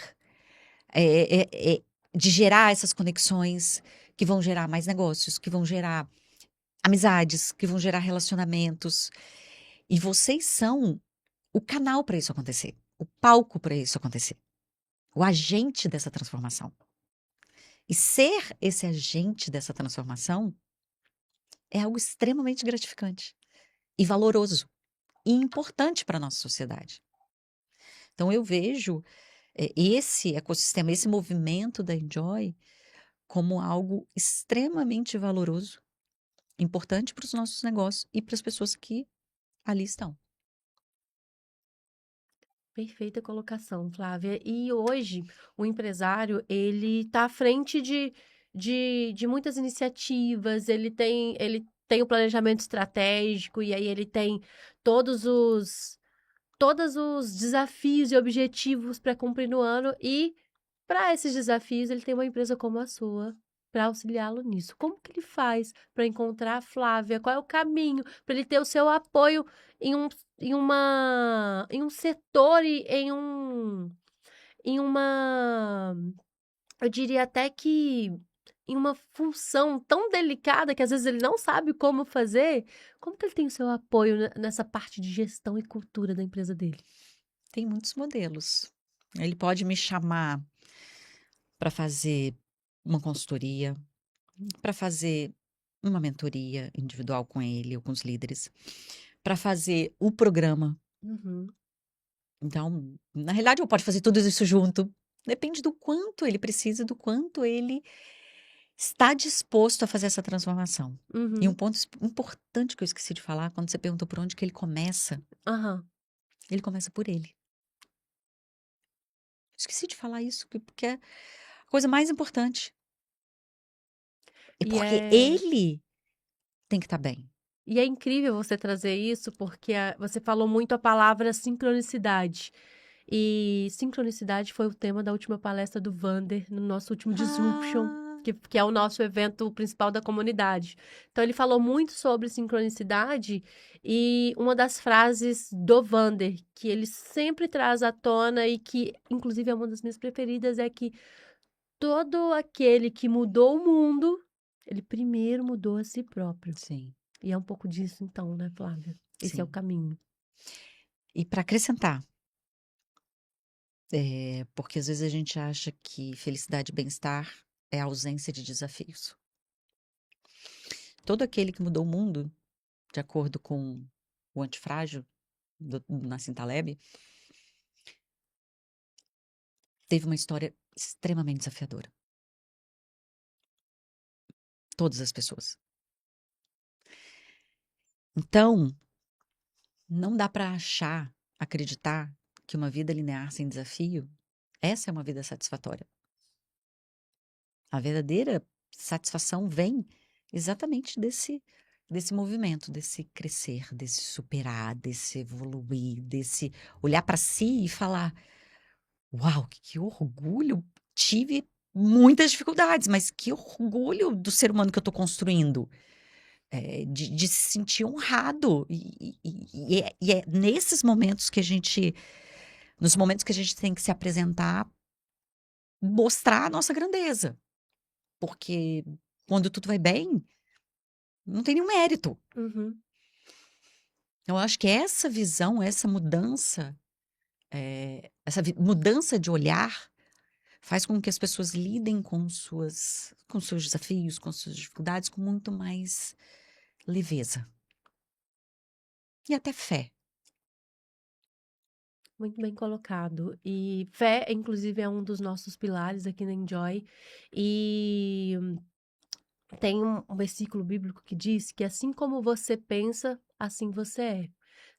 De gerar essas conexões que vão gerar mais negócios, que vão gerar amizades, que vão gerar relacionamentos. E vocês são o canal para isso acontecer, o palco para isso acontecer, o agente dessa transformação. E ser esse agente dessa transformação é algo extremamente gratificante e valoroso e importante para a nossa sociedade. Então eu vejo esse ecossistema, esse movimento da Enjoy como algo extremamente valoroso, importante para os nossos negócios e para as pessoas que ali estão. Perfeita colocação, Flávia. E hoje, o empresário, ele está à frente de muitas iniciativas, ele tem o planejamento estratégico, e aí ele tem todos os desafios e objetivos para cumprir no ano, e para esses desafios, ele tem uma empresa como a sua para auxiliá-lo nisso. Como que ele faz para encontrar a Flávia? Qual é o caminho para ele ter o seu apoio em em um setor e em uma, eu diria até que em uma função tão delicada que às vezes ele não sabe como fazer? Como que ele tem o seu apoio nessa parte de gestão e cultura da empresa dele? Tem muitos modelos. Ele pode me chamar para fazer uma consultoria, para fazer uma mentoria individual com ele ou com os líderes, para fazer o programa. Uhum, Então, na realidade, eu pode fazer tudo isso junto. Depende do quanto ele precisa, do quanto ele está disposto a fazer essa transformação. E um uhum, ponto importante que eu esqueci de falar, quando você perguntou por onde que aham. ele começa por ele. Esqueci de falar isso, porque é a coisa mais importante. É E porque é ele tem que estar bem. E é incrível você trazer isso, porque você falou muito a palavra sincronicidade. E sincronicidade foi o tema da última palestra do Vander, no nosso último Disruption, Ah, que é o nosso evento principal da comunidade. Então, ele falou muito sobre sincronicidade, e uma das frases do Vander, que ele sempre traz à tona e que, inclusive, é uma das minhas preferidas, é que todo aquele que mudou o mundo, ele primeiro mudou a si próprio. sim, E é um pouco disso então, né, Flávia? Esse é o sim. caminho. E para acrescentar, porque às vezes a gente acha que felicidade e bem-estar é a ausência de desafios. Todo aquele que mudou o mundo, de acordo com o Antifrágil, do Nassim Taleb, teve uma história extremamente desafiadora. Todas as pessoas. Então, não dá para achar, acreditar que uma vida linear sem desafio, essa é uma vida satisfatória. A verdadeira satisfação vem exatamente desse movimento, desse crescer, desse superar, desse evoluir, desse olhar para si e falar: "Uau, que orgulho! Tive muitas dificuldades, mas que orgulho do ser humano que eu estou construindo". De se sentir honrado. E é nesses momentos que a gente nos momentos que a gente tem que se apresentar, mostrar a nossa grandeza. Porque quando tudo vai bem, não tem nenhum mérito. Uhum. Eu acho que essa visão, essa mudança, mudança de olhar faz com que as pessoas lidem com seus desafios, com suas dificuldades com muito mais leveza e até fé. Muito bem colocado. E fé, inclusive, é um dos nossos pilares aqui na Enjoy. E tem um versículo bíblico que diz que assim como você pensa, assim você é.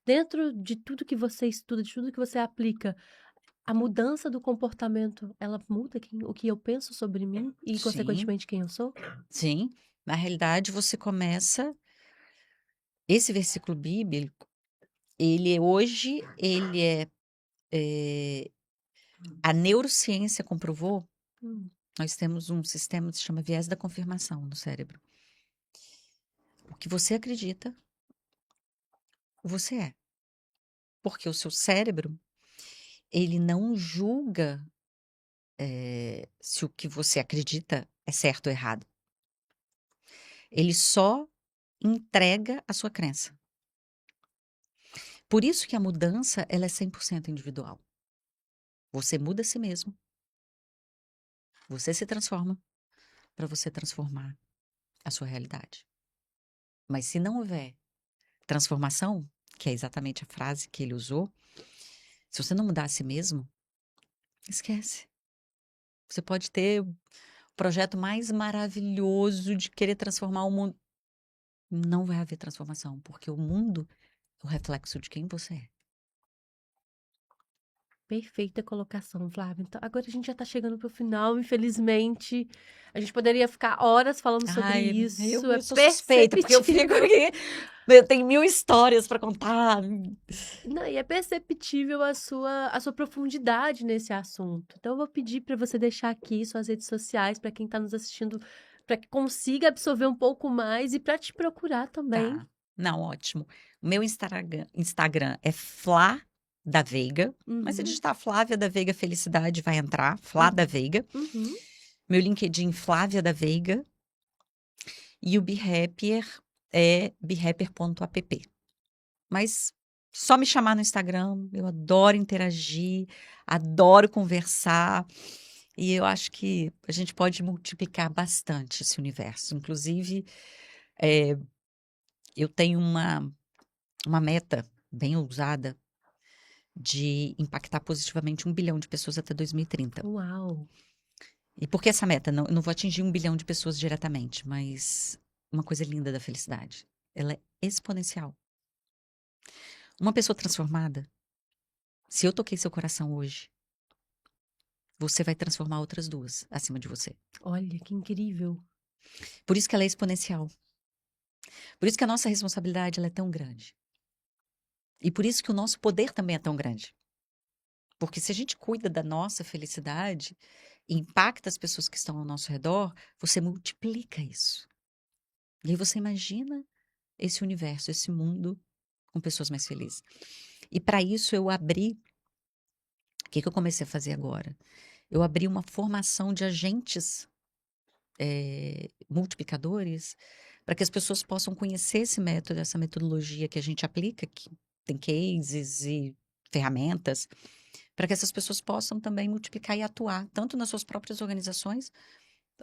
Dentro de tudo que você estuda, de tudo que você aplica, a mudança do comportamento, ela muda o que eu penso sobre mim e, Sim, consequentemente, quem eu sou? sim. Na realidade, você começa esse versículo bíblico, ele é a neurociência comprovou, Hum, nós temos um sistema que se chama viés da confirmação no cérebro. O que você acredita, você é. Porque o seu cérebro, ele não julga, se o que você acredita é certo ou errado. Ele só entrega a sua crença. Por isso que a mudança, ela é 100% individual. Você muda a si mesmo, você se transforma, para você transformar a sua realidade. Mas se não houver transformação, que é exatamente a frase que ele usou, se você não mudar a si mesmo, esquece. Você pode ter o projeto mais maravilhoso de querer transformar o mundo. Não vai haver transformação, porque o mundo é o reflexo de quem você é. Perfeita colocação, Flávia. Então, agora a gente já está chegando para o final, infelizmente. A gente poderia ficar horas falando sobre Ai, isso. É eu sou suspeita, porque eu fico perceptível. aqui. Eu tenho 1000 histórias para contar. Não, e é perceptível a sua profundidade nesse assunto. Então, eu vou pedir para você deixar aqui suas redes sociais para quem está nos assistindo, para que consiga absorver um pouco mais e para te procurar também. Tá. Não, ótimo. O meu Instagram é Flá da Veiga. Mas se Uhum, digitar Flávia da Veiga Felicidade, vai entrar. Flá da Veiga. uhum. Meu LinkedIn, Flávia da Veiga. E o BeHappier é beHappier.app. Mas só me chamar no Instagram. Eu adoro interagir, adoro conversar. E eu acho que a gente pode multiplicar bastante esse universo. Inclusive, eu tenho uma meta bem ousada de impactar positivamente 1 bilhão de pessoas até 2030. Uau! E por que essa meta? Não, eu não vou atingir 1 bilhão de pessoas diretamente, mas uma coisa linda da felicidade. Ela é exponencial. Uma pessoa transformada, se eu toquei seu coração hoje, você vai transformar outras 2 acima de você. Olha, que incrível. Por isso que ela é exponencial. Por isso que a nossa responsabilidade ela é tão grande. E por isso que o nosso poder também é tão grande. Porque se a gente cuida da nossa felicidade e impacta as pessoas que estão ao nosso redor, você multiplica isso. E aí você imagina esse universo, esse mundo com pessoas mais felizes. E para isso eu abri, o que eu comecei a fazer agora? Eu abri uma formação de agentes multiplicadores para que as pessoas possam conhecer esse método, essa metodologia que a gente aplica, que tem cases e ferramentas, para que essas pessoas possam também multiplicar e atuar, tanto nas suas próprias organizações,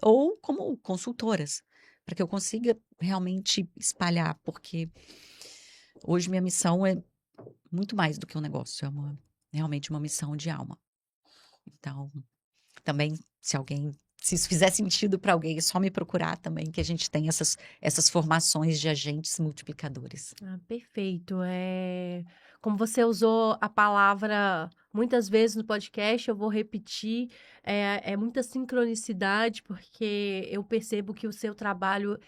ou como consultoras, para que eu consiga realmente espalhar, porque hoje minha missão é muito mais do que um negócio, é realmente uma missão de alma. Então, também, se isso fizer sentido para alguém, é só me procurar também, que a gente tem essas formações de agentes multiplicadores. Ah, perfeito. Como você usou a palavra muitas vezes no podcast, eu vou repetir, é muita sincronicidade, porque eu percebo que o seu trabalho,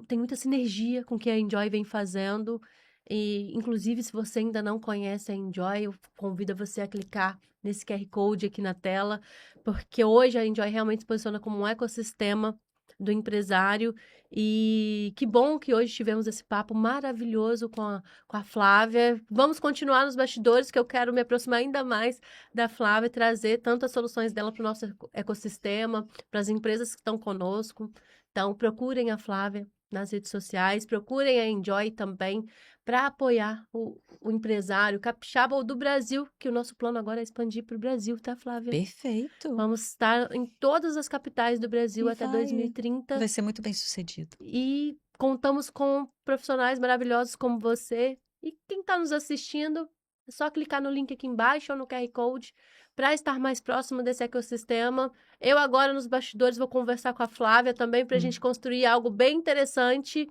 tem muita sinergia com o que a Enjoy vem fazendo, e inclusive se você ainda não conhece a Enjoy, eu convido você a clicar nesse QR Code aqui na tela, porque hoje a Enjoy realmente se posiciona como um ecossistema do empresário, e que bom que hoje tivemos esse papo maravilhoso com a Flávia. Vamos continuar nos bastidores, que eu quero me aproximar ainda mais da Flávia e trazer tanto as soluções dela para o nosso ecossistema, para as empresas que estão conosco. Então, procurem a Flávia nas redes sociais, procurem a Enjoy também para apoiar o empresário capixaba ou do Brasil, que o nosso plano agora é expandir para o Brasil, tá, Flávia? Perfeito. Vamos estar em todas as capitais do Brasil E até 2030 vai ser muito bem sucedido. e contamos com profissionais maravilhosos como você. E quem está nos assistindo, é só clicar no link aqui embaixo ou no QR Code para estar mais próximo desse ecossistema. Eu agora nos bastidores vou conversar com a Flávia também para a gente construir algo bem interessante.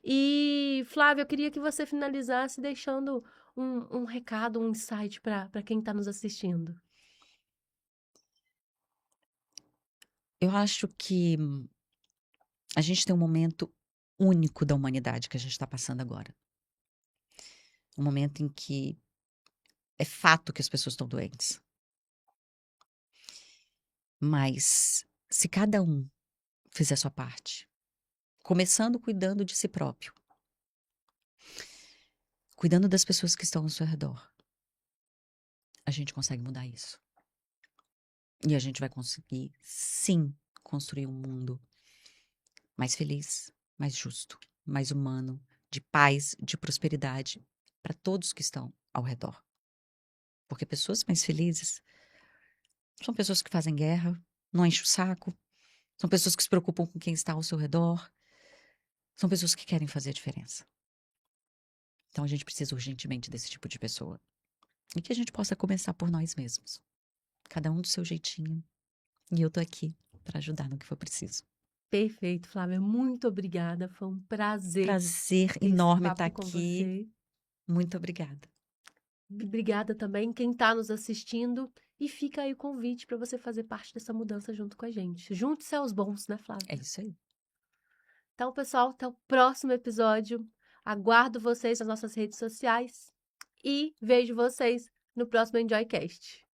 E, Flávia, eu queria que você finalizasse deixando um recado, um insight para quem está nos assistindo. Eu acho que a gente tem um momento único da humanidade que a gente está passando agora. Um momento em que é fato que as pessoas estão doentes. Mas se cada um fizer a sua parte, começando cuidando de si próprio, cuidando das pessoas que estão ao seu redor, a gente consegue mudar isso. E a gente vai conseguir, sim, construir um mundo mais feliz, mais justo, mais humano, de paz, de prosperidade para todos que estão ao redor. Porque pessoas mais felizes são pessoas que fazem guerra, não enchem o saco, São pessoas que se preocupam com quem está ao seu redor. São pessoas que querem fazer a diferença. Então a gente precisa urgentemente desse tipo de pessoa. E que a gente possa começar por nós mesmos. Cada um do seu jeitinho. E eu tô aqui para ajudar no que for preciso. Perfeito, Flávia. Muito obrigada. Foi um prazer Prazer ter esse enorme papo estar com aqui. você. Muito obrigada. Obrigada também quem está nos assistindo. E fica aí o convite para você fazer parte dessa mudança junto com a gente. Junte-se aos bons, né, Flávia? É isso aí. Então, pessoal, até o próximo episódio. Aguardo vocês nas nossas redes sociais. E vejo vocês no próximo EnjoyCast.